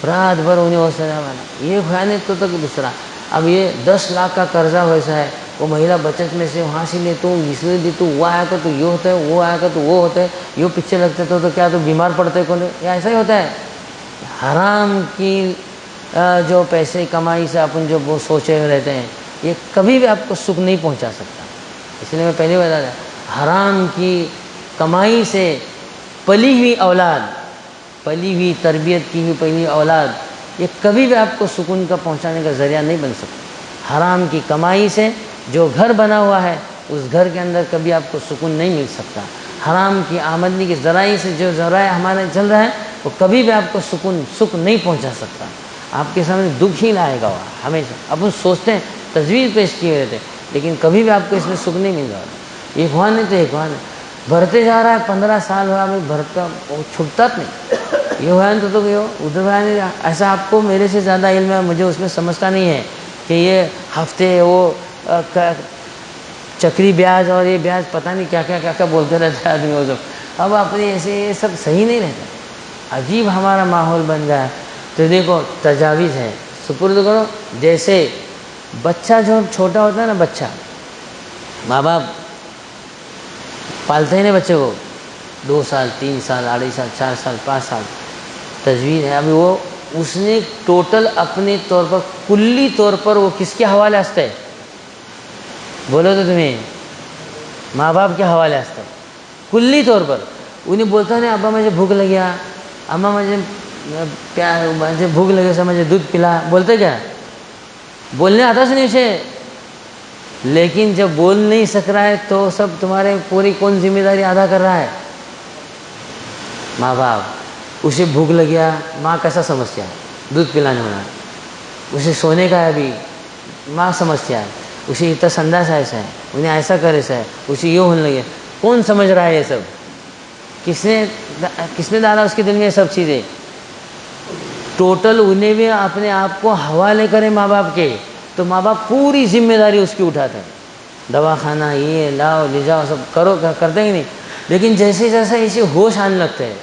رات بھر انہیں وہ سزا بنا، یہ خیانت تو تک دوسرا. اب یہ 10 لاکھ کا قرضہ ویسا ہے، وہ مہیلا بچت میں سے وہاں سے لے تو اس نے دی تو وہ آیا کر تو یہ ہوتا ہے، وہ آیا کر تو وہ ہوتا ہے، یہ پیچھے لگتے تو کیا تو بیمار پڑتے کون، یہ ایسا ہی ہوتا ہے. حرام کی جو پیسے کمائی سے اپن جو وہ سوچے ہوئے رہتے ہیں، یہ کبھی بھی آپ کو سکھ نہیں پہنچا سکتا. اس لیے میں پہلے بتا دیا، حرام کی کمائی سے پلی ہوئی اولاد، پلی ہوئی تربیت کی ہوئی پہلی اولاد، یہ کبھی بھی آپ کو سکون کا پہنچانے کا ذریعہ نہیں بن سکتا. حرام کی کمائی سے جو گھر بنا ہوا ہے اس گھر کے اندر کبھی آپ کو سکون نہیں مل سکتا. حرام کی آمدنی کے ذرائع سے جو ذرائع ہمارے چل رہا ہے وہ کبھی بھی آپ کو سکھ نہیں پہنچا سکتا. آپ کے سامنے دکھ ہی لائے گا وہ ہمیشہ. اپن سوچتے ہیں، تجویز پیش کیے رہتے، لیکن کبھی بھی آپ کو اس میں سکھ نہیں مل رہا. ایک اخوان نہیں تو ایک اخوان ہے، بھرتے جا رہا ہے، 15 سال ہوا میں بھرتا، وہ چھٹتا نہیں. یہ ہوا تو یہ ادھر ہوا نہیں. ایسا آپ کو میرے سے زیادہ علم ہے، مجھے اس میں سمجھتا نہیں ہے کہ یہ ہفتے وہ چکری بیاج اور یہ بیاج پتہ نہیں کیا کیا کیا کیا بولتے رہتے آدمی وہ سب. اب اپنے ایسے یہ سب صحیح نہیں رہتا. عجیب ہمارا ماحول بن گیا ہے. تو دیکھو تجاویز ہے، سپرد کرو. جیسے بچہ جو چھوٹا ہوتا ہے نا، بچہ ماں باپ پالتے ہیں نا بچے کو، 2 سال 3 سال 2.5 سال 4 سال 5 سال، تجویز ہے. ابھی وہ اس نے ٹوٹل اپنے طور پر کلی طور پر وہ کس کے حوالے ہستا ہے؟ بولو تو تمہیں، ماں باپ کے حوالے ہستا ہے کلی طور پر. انہیں بولتا نہیں ابا مجھے بھوک لگیا، اماں مجھے بھوک لگے سے مجھے دودھ پلا، بولتے کیا؟ بولنے آتا سے نہیں اسے. لیکن جب بول نہیں سک رہا ہے تو سب تمہارے پوری کون ذمہ داری ادا کر رہا ہے؟ ماں باپ. اسے بھوک لگیا، ماں کیسا سمجھتا ہے؟ دودھ پلانے والا. اسے سونے کا ہے ابھی، ماں سمجھتا ہے. اسے اتنا انداز ایسا ہے، انہیں ایسا کر ایسا ہے، اسے یہ ہونے لگے. کون سمجھ رہا ہے یہ سب؟ کس نے ڈالا اس کے دل میں یہ سب چیزیں؟ ٹوٹل انہیں بھی اپنے آپ کو حوالے کرے ماں باپ کے، تو ماں باپ پوری ذمہ داری اس کی اٹھاتے ہیں. دوا خانہ یہ لاؤ لے جاؤ سب کرو، کرتے ہی نہیں. لیکن جیسے جیسے اسے ہوش آنے لگتے ہیں،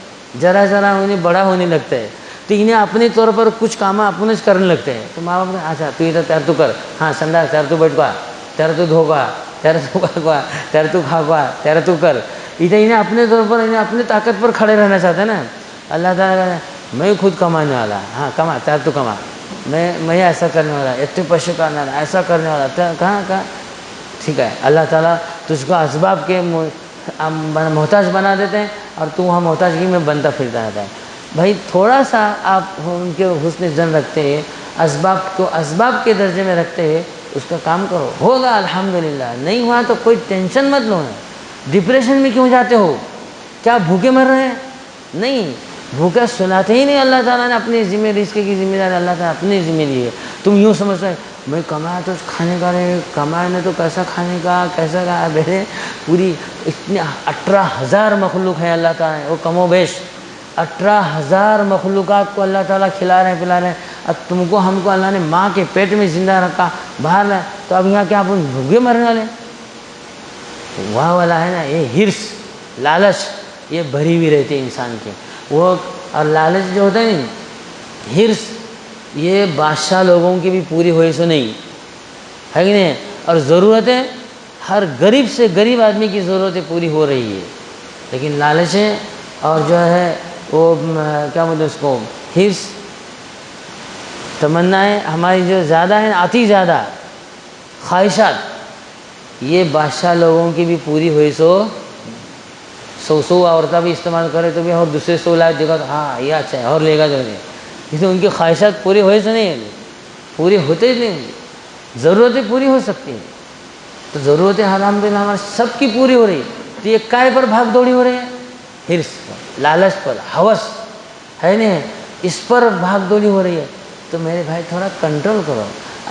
ذرا ذرا انہیں بڑا ہونے لگتا ہے، تو انہیں اپنے طور پر کچھ کام اپنے کرنے لگتے ہیں. تو ماں باپ نے اچھا تو ادھر تیر تو کر، ہاں سنڈا تیر تو بیٹھ گا، تیر تو دھو گا، تیر تو کھا، تیر تو کھا گا، تیر تو کر. انہیں اپنے طور پر انہیں اپنے طاقت پر کھڑے رہنا چاہتے ہیں نا. اللہ تعالیٰ میں خود کمانے والا، ہاں کما، تیر تو کما، میں ایسا کرنے والا، اتنے پیسے کرنے والا، ایسا کرنے والا، کہاں. ٹھیک ہے، اللہ تعالیٰ تجھ کو اسباب کے محتاج بنا دیتے ہیں اور تو وہاں محتاجگی میں بنتا پھرتا رہتا ہے. بھائی تھوڑا سا آپ ان کے حسن ظن رکھتے ہیں، اسباب کو اسباب کے درجے میں رکھتے ہیں، اس کا کام کرو، ہوگا الحمدللہ. نہیں ہوا تو کوئی ٹینشن مت لو. ڈپریشن میں کیوں جاتے ہو؟ کیا بھوکے مر رہے ہیں؟ نہیں، بھوکا سلاتے ہی نہیں. اللہ تعالیٰ نے اپنی ذمہ رزق کی ذمہ داری اللہ تعالیٰ اپنی ذمہ لی ہے. تم یوں سمجھتے ہیں میں کمایا تو کھانے کا رہے، کمائے نے تو کیسا کھانے کا، کیسا کہا بیٹے. پوری اتنے 18,000 مخلوق ہیں اللہ تعالیٰ نے، وہ کم و بیش 18,000 مخلوقات کو اللہ تعالیٰ کھلا رہے ہیں پلا رہے ہیں. اب تم کو ہم کو اللہ نے ماں کے پیٹ میں زندہ رکھا، باہر ہے تو اب یہاں کیا آپ بھوکے مرنے والے؟ وہاں والا ہے نا یہ ہرس، لالچ، یہ بھری ہوئی رہتی ہے انسان کے. وہ اور لالچ جو ہوتا ہے نا، ہرس، یہ بادشاہ لوگوں کی بھی پوری ہوئی سو نہیں ہے کہ نہیں. اور ضرورتیں ہر غریب سے غریب آدمی کی ضرورتیں پوری ہو رہی ہے. لیکن لالچیں اور جو ہے وہ کیا بولتے اس کو، ہرس، تمنائیں ہماری جو زیادہ ہیں، اتی زیادہ خواہشات، یہ بادشاہ لوگوں کی بھی پوری ہوئی سو عورتیں بھی استعمال کرے تو بھی اور دوسرے 100 لاکھ دیکھا تو ہاں یہ اچھا ہے اور لے گا جو نہیں، اس لیے ان کی خواہشات پوری ہوئے سے نہیں، پوری ہوتے ہی نہیں، ضرورتیں پوری ہو سکتی ہیں، تو ضرورتیں الحمدللہ ہمارے سب کی پوری ہو رہی ہے، تو یہ کائے پر بھاگ دوڑی ہو رہی ہے؟ حرص پر، لالچ پر، ہوس ہے نہیں، اس پر بھاگ دوڑی ہو رہی ہے۔ تو میرے بھائی تھوڑا کنٹرول کرو،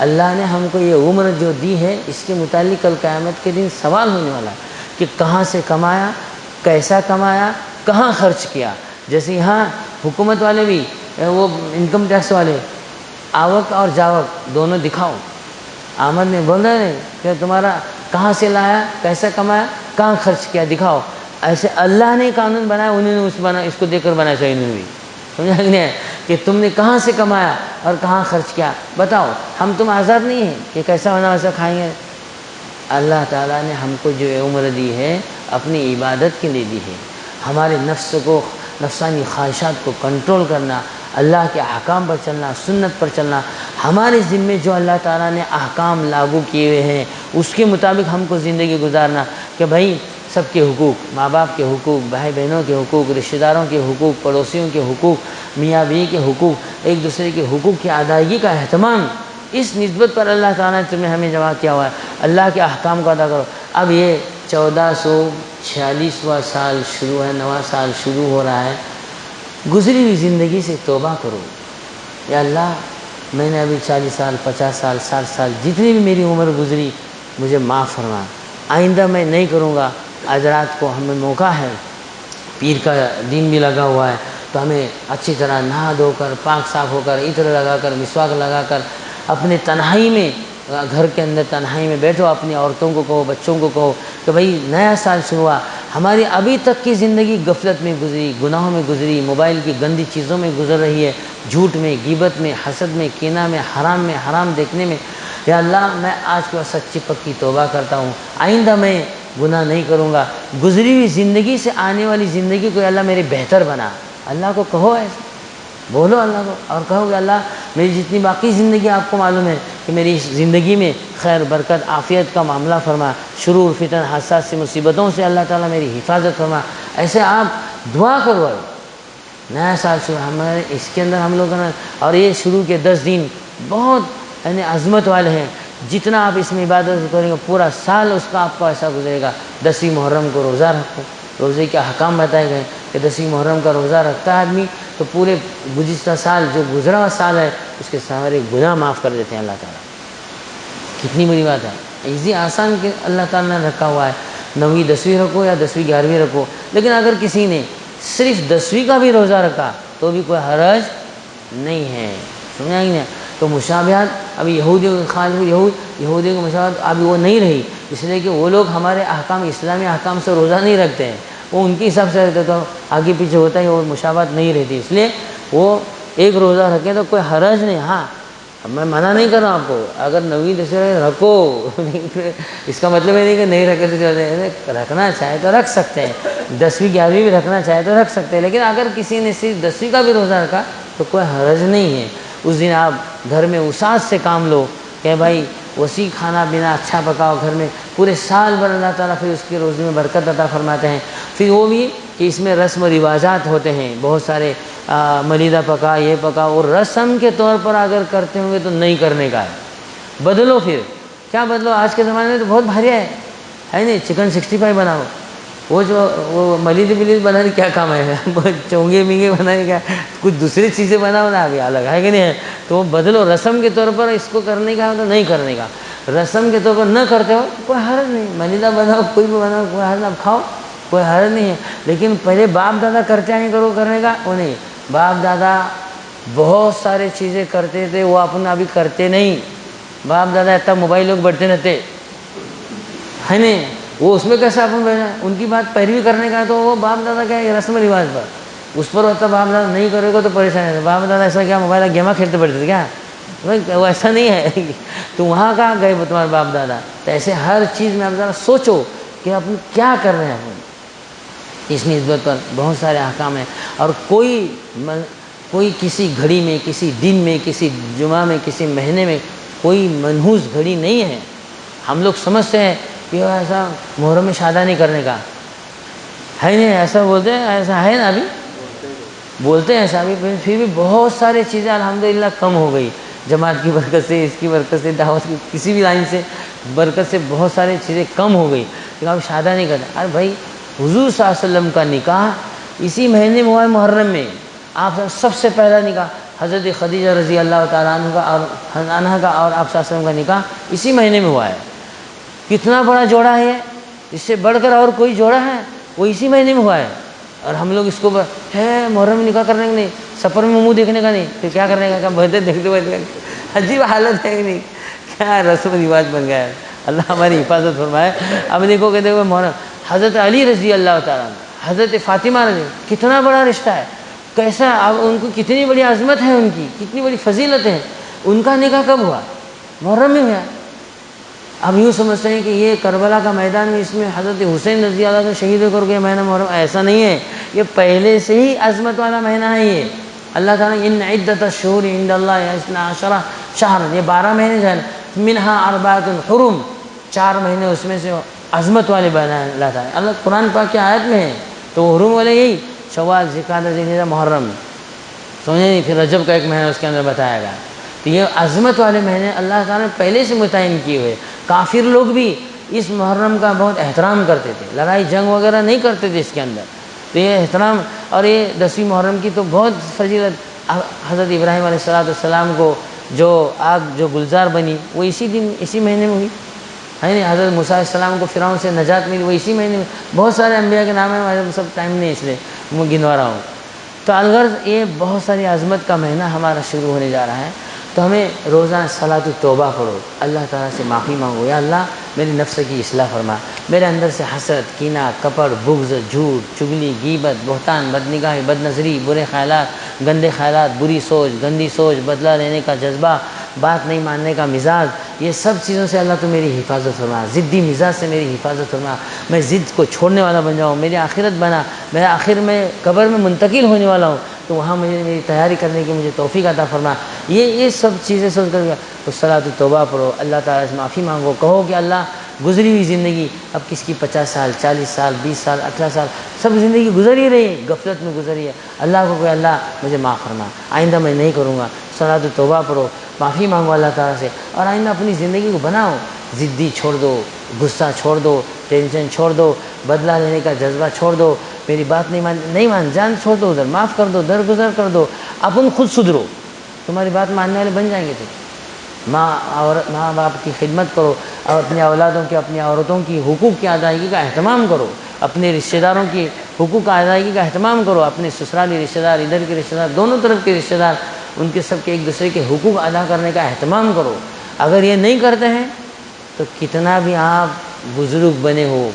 اللہ نے ہم کو یہ عمر جو دی ہے اس کے متعلق کل قیامت کے دن سوال ہونے والا ہے کہ کہاں سے کمایا، کیسا کمایا، کہاں خرچ کیا۔ جیسے یہاں حکومت والے بھی، وہ انکم ٹیکس والے، آوک اور جاوک دونوں دکھاؤ، آمد میں بول رہے ہیں کہ تمہارا کہاں سے لایا، کیسا کمایا، کہاں خرچ کیا، دکھاؤ۔ ایسے اللہ نے قانون بنایا، انہوں نے اس کو دیکھ کر بنایا چاہیے، انہوں نے بھی سمجھا نہیں کہ تم نے کہاں سے کمایا اور کہاں خرچ کیا، بتاؤ۔ ہم تم آزاد نہیں ہیں کہ کیسا ہونا ویسا کھائیں گے۔ اللہ تعالیٰ نے ہم کو جو عمر دی ہے اپنی عبادت کے لیے دی ہے، ہمارے نفس کو، نفسانی خواہشات کو کنٹرول کرنا، اللہ کے احکام پر چلنا، سنت پر چلنا، ہمارے ذمے جو اللہ تعالیٰ نے احکام لاگو کیے ہوئے ہیں اس کے مطابق ہم کو زندگی گزارنا، کہ بھائی سب کے حقوق، ماں باپ کے حقوق، بھائی بہنوں کے حقوق، رشتہ داروں کے حقوق، پڑوسیوں کے حقوق، میاں بیوی کے حقوق، ایک دوسرے کے حقوق کی ادائیگی کا اہتمام، اس نسبت پر اللہ تعالیٰ نے تمہیں ہمیں جمع کیا ہوا ہے، اللہ کے احکام کو ادا کرو۔ اب یہ 1446واں سال شروع ہے، نواں سال شروع ہو رہا ہے، گزری ہوئی زندگی سے توبہ کرو، یا اللہ میں نے ابھی 40 سال، 50 سال، 60 سال جتنی بھی میری عمر گزری مجھے معاف فرما، آئندہ میں نہیں کروں گا۔ آج رات کو ہمیں موقع ہے، پیر کا دن بھی لگا ہوا ہے، تو ہمیں اچھی طرح نہا دھو کر، پاک صاف ہو کر، عطر لگا کر، مسواک لگا کر، اپنے تنہائی میں، گھر کے اندر تنہائی میں بیٹھو، اپنی عورتوں کو کہو، بچوں کو کہو کہ بھائی نیا سال شروع ہوا، ہماری ابھی تک کی زندگی غفلت میں گزری، گناہوں میں گزری، موبائل کی گندی چیزوں میں گزر رہی ہے، جھوٹ میں، غیبت میں، حسد میں، کینہ میں، حرام دیکھنے میں۔ یا اللہ میں آج کے بعد سچی پکی توبہ کرتا ہوں، آئندہ میں گناہ نہیں کروں گا، گزری ہوئی زندگی سے آنے والی زندگی کو اللہ میری بہتر بنا۔ اللہ کو کہو، ایسے بولو اللہ کو، اور کہو کہ اللہ میری جتنی باقی زندگی آپ کو معلوم ہے کہ میری اس زندگی میں خیر برکت عافیت کا معاملہ فرما، شرور فتن حادثات سے مصیبتوں سے اللہ تعالیٰ میری حفاظت فرما، ایسے آپ دعا کرو۔ نیا سال شروع ہمارے اس کے اندر ہم لوگوں نے، اور یہ شروع کے 10 دن بہت یعنی عظمت والے ہیں، جتنا آپ اس میں عبادت کریں گے پورا سال اس کا آپ کو ایسا گزرے گا۔ 10ویں محرم کو روزہ رکھو، روزے کے احکام بتائے گئے کہ 10ویں محرم کا روزہ رکھتا ہے آدمی تو پورے گزشتہ سال جو گزرا ہوا سال ہے اس کے سارے گناہ معاف کر دیتے ہیں اللہ تعالیٰ۔ کتنی بڑی بات ہے، ایزی آسان کہ اللہ تعالیٰ نے رکھا ہوا ہے۔ 9ویں 10ویں رکھو یا 10ویں 11ویں رکھو، لیکن اگر کسی نے صرف 10ویں کا بھی روزہ رکھا تو بھی کوئی حرج نہیں ہے، سمجھا ہی نہیں۔ تو مشابہت ابھی یہودیوں کی مشابہت ابھی وہ نہیں رہی، اس لیے کہ وہ لوگ ہمارے احکام، اسلامی احکام سے روزہ نہیں رکھتے ہیں، وہ ان کے حساب سے رکھتے، تو آگے پیچھے ہوتا ہے وہ مشابہت نہیں رہتی، اس لیے وہ ایک روزہ رکھیں تو کوئی حرج نہیں۔ ہاں میں منع نہیں کر رہا ہوں آپ کو، اگر 9ویں 10ویں رکھو اس کا مطلب یہ نہیں کہ نہیں رکھے، تو رکھنا چاہے تو رکھ سکتے ہیں، 10ویں 11ویں بھی رکھنا چاہے تو رکھ سکتے ہیں، لیکن اگر کسی نے صرف 10ویں کا بھی روزہ رکھا تو کوئی حرج نہیں ہے۔ اس دن آپ گھر میں وسعت سے کام لو کہ بھائی وسیع کھانا پینا اچھا پکاؤ گھر میں، پورے سال بھر اللہ تعالیٰ پھر اس کے روزے میں برکت عطا فرماتے ہیں۔ پھر وہ بھی کہ اس میں رسم و رواجات ہوتے ہیں بہت سارے، ملیدہ پکا، یہ پکا، اور رسم کے طور پر اگر کرتے ہوں گے تو نہیں کرنے کا ہے، بدلو۔ پھر کیا بدلو؟ آج کے زمانے میں تو بہت بھاری ہے نہیں، چکن 65 بناؤ، وہ ملید بنانے کیا کام ہے، چونگے مینگے بنانے کا، کچھ دوسری چیزیں بناؤ نا، ابھی الگ ہے کہ نہیں ہے، تو وہ بدلو۔ رسم کے طور پر اس کو کرنے کا تو نہیں کرنے کا، رسم کے طور پر نہ کرتے ہو کوئی حرج نہیں، ملیدہ بناؤ، کوئی بھی بناؤ، کوئی حرج، اب کھاؤ، کوئی حرج نہیں ہے۔ لیکن پہلے باپ دادا کرتے آئیں کرو کرنے کا وہ نہیں، باپ دادا بہت سارے چیزیں کرتے تھے وہ اپنا ابھی کرتے نہیں، باپ دادا اتنا موبائل لوگ بڑھتے رہتے ہے نہیں، وہ اس میں کیسے اپن بیٹھا، ان کی بات پیروی کرنے کا ہے تو وہ باپ دادا کیا ہے رسم و رواج پر اس پر ہوتا، باپ دادا نہیں کرے گا تو پریشان ہے۔ باپ دادا ایسا کیا موبائل گیما کھیلتے بیٹھتے تھے کیا؟ وہ ایسا نہیں ہے تو وہاں کہاں گئے تمہارے باپ دادا؟ تو ایسے ہر چیز میں آپ ذرا سوچو کہ اپن کیا کر رہے ہیں، اپن اس نسبت پر بہت سارے احکام ہیں، اور کوئی کوئی کسی گھڑی میں، کسی دن میں، کسی جمعہ میں، کسی مہینے میں کوئی منحوس گھڑی نہیں ہے۔ ہم لوگ سمجھتے ہیں کہ ایسا محرم میں شادہ نہیں کرنے کا ہے، نہیں ایسا بولتے ہیں، ایسا ہے نا، ابھی بولتے ہیں ایسا، ابھی پھر بھی بہت ساری چیزیں الحمدللہ کم ہو گئی، جماعت کی برکت سے، اس کی برکت سے، دعوت کی کسی بھی لائن سے برکت سے بہت ساری چیزیں کم ہو گئی، لیکن اب شادہ نہیں کرتا۔ ارے بھائی، حضور صلی اللہ علیہ وسلم کا نکاح اسی مہینے میں ہوا ہے، محرم میں۔ آپ سب سے پہلا نکاح حضرت خدیجہ رضی اللہ تعالیٰ عنہ کا اور آپ صلی اللہ علیہ وسلم کا نکاح اسی مہینے میں ہوا ہے۔ کتنا بڑا جوڑا ہے یہ، اس سے بڑھ کر اور کوئی جوڑا ہے؟ وہ اسی مہینے میں ہوا ہے، اور ہم لوگ اس کو ہے محرم میں نکاح کرنے کا نہیں، سفر میں منہ دیکھنے کا نہیں، پھر کیا کرنے کا، کیا بہتے دیکھتے ہوئے، عجیب حالت ہے کہ نہیں، کیا رسم و رواج بن گیا ہے۔ اللہ ہماری حفاظت فرمائے۔ اب دیکھو کہ دیکھو محرم، حضرت علی رضی اللہ تعالیٰ عنہ، حضرت فاطمہ رضی، کتنا بڑا رشتہ ہے، کیسا، اب ان کو کتنی بڑی عظمت ہے، ان کی کتنی بڑی فضیلت ہے، ان کا نکاح کب ہوا؟ محرم میں ہوا۔ اب یوں سمجھتے ہیں کہ یہ کربلا کا میدان میں، اس میں حضرت حسین رضی اللہ عنہ شہید ہو کر کے مہینہ محرم، ایسا نہیں ہے، یہ پہلے سے ہی عظمت والا مہینہ ہے یہ۔ اللہ تعالیٰ ان عدت الشہور عند اللہ 12 شہر، یہ 12 مہینے جو ہے منہا اربعۃ حرم، 4 مہینے اس میں سے عظمت والے بیان اللہ تعالیٰ، اللہ قرآن پاک کی آیت میں ہے، تو حرم والے یہی شوال، ذوالقعدہ، ذوالحجہ، محرم، سمجھے نہیں؟ پھر رجب کا ایک مہینہ اس کے اندر بتایا گیا۔ تو یہ عظمت والے مہینے اللہ تعالیٰ نے پہلے سے متعین کیے ہوئے۔ کافر لوگ بھی اس محرم کا بہت احترام کرتے تھے، لڑائی جنگ وغیرہ نہیں کرتے تھے اس کے اندر، تو یہ احترام، اور یہ 10ویں محرم کی تو بہت فضیلت، حضرت ابراہیم علیہ السلام کو جو آگ جو گلزار بنی وہ اسی دن اسی مہینے میں ہوئی ہے نہیں، حضرت موسیٰ علیہ السلام کو فرعون سے نجات ملی وہ اسی مہینے میں، بہت سارے انبیاء کے نام ہیں، سب ٹائم نہیں اس لیے میں گنوا رہا ہوں۔ تو الغرض یہ بہت ساری عظمت کا مہینہ ہمارا شروع ہونے جا رہا ہے، تو ہمیں روزانہ صلاۃ التوبہ پڑھو، اللہ تعالیٰ سے معافی مانگو، یا اللہ میری نفس کی اصلاح فرما، میرے اندر سے حسد، کینہ، کپٹ، بغض، جھوٹ، چگلی، غیبت، بہتان، بد نگاہی، بد نظری، برے خیالات، گندے خیالات، بری سوچ، گندی سوچ، بدلہ لینے کا جذبہ، بات نہیں ماننے کا مزاج، یہ سب چیزوں سے اللہ تو میری حفاظت فرما، ضدی مزاج سے میری حفاظت فرما، میں ضد کو چھوڑنے والا بن جاؤں، میری آخرت بنا، میں آخر میں قبر میں منتقل ہونے والا ہوں، تو وہاں مجھے میری تیاری کرنے کی مجھے توفیق عطا فرما۔ یہ سب چیزیں سوچ کر تو صلاۃ التوبہ پڑھو، اللہ تعالیٰ سے معافی مانگو، کہو کہ اللہ گزری ہوئی زندگی، اب کس کی 50 سال، 40 سال، 20 سال، 18 سال، سب زندگی گزر ہی رہی ہے، غفلت میں گزری ہے، اللہ کو کہ اللہ مجھے معاف فرما، آئندہ میں نہیں کروں گا۔ صلاۃ التوبہ پڑھو، معافی مانگو اللہ تعالیٰ سے، اور آئندہ اپنی زندگی کو بناؤ، ضدی چھوڑ دو، غصہ چھوڑ دو، ٹینشن چھوڑ دو، بدلہ لینے کا جذبہ چھوڑ دو، میری بات نہیں مان، جان چھوڑ دو، ادھر معاف کر دو، درگزر کر دو، اپن خود سدھرو، تمہاری بات ماننے والے بن جائیں گے تم۔ ماں باپ کی خدمت کرو، اور اپنی اولادوں کی، اپنی عورتوں کی حقوق کی ادائیگی کا اہتمام کرو، اپنے رشتہ داروں کی حقوق کا ادائیگی کا اہتمام کرو، اپنے سسرالی رشتہ دار، ادھر کے رشتہ دار، دونوں طرف کے رشتہ دار، ان کے سب کے ایک دوسرے کے حقوق ادا کرنے کا اہتمام کرو۔ اگر یہ نہیں کرتے ہیں تو کتنا بھی آپ بزرگ بنے ہو،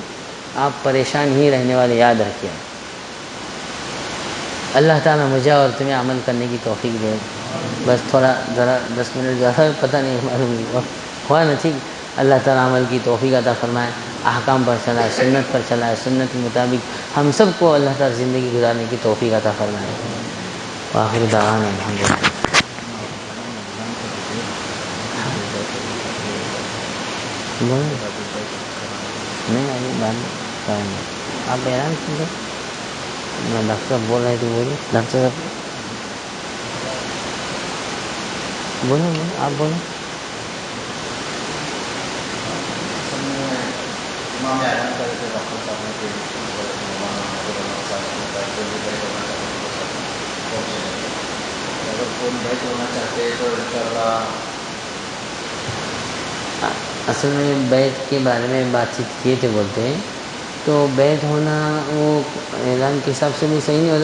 آپ پریشان ہی رہنے والے، یاد رکھیے۔ اللہ تعالیٰ مجھے اور تمہیں عمل کرنے کی توفیق دے۔ بس تھوڑا ذرا 10 منٹ زیادہ پتہ نہیں معلوم نہیں ہوا نا، ٹھیک۔ اللہ تعالیٰ عمل کی توفیق عطا فرمائے، احکام پر چلائے، سنت پر چلائے، سنت کے مطابق ہم سب کو اللہ تعالیٰ زندگی گزارنے کی توفیق عطا فرمائے۔ وآخر دعوانا الحمدللہ۔ نہیں ابھی بعد میں کریں گے، آپ اعلان کیجیے، ڈاکٹر صاحب بول رہے تھے، بولیے ڈاکٹر صاحب، بولیں آپ بولیں۔ اصل میں بیت کے بارے میں بات چیت کیے تھے، بولتے ہیں تو بیت ہونا وہ اعلان کے حساب سے بھی صحیح نہیں ہوتا۔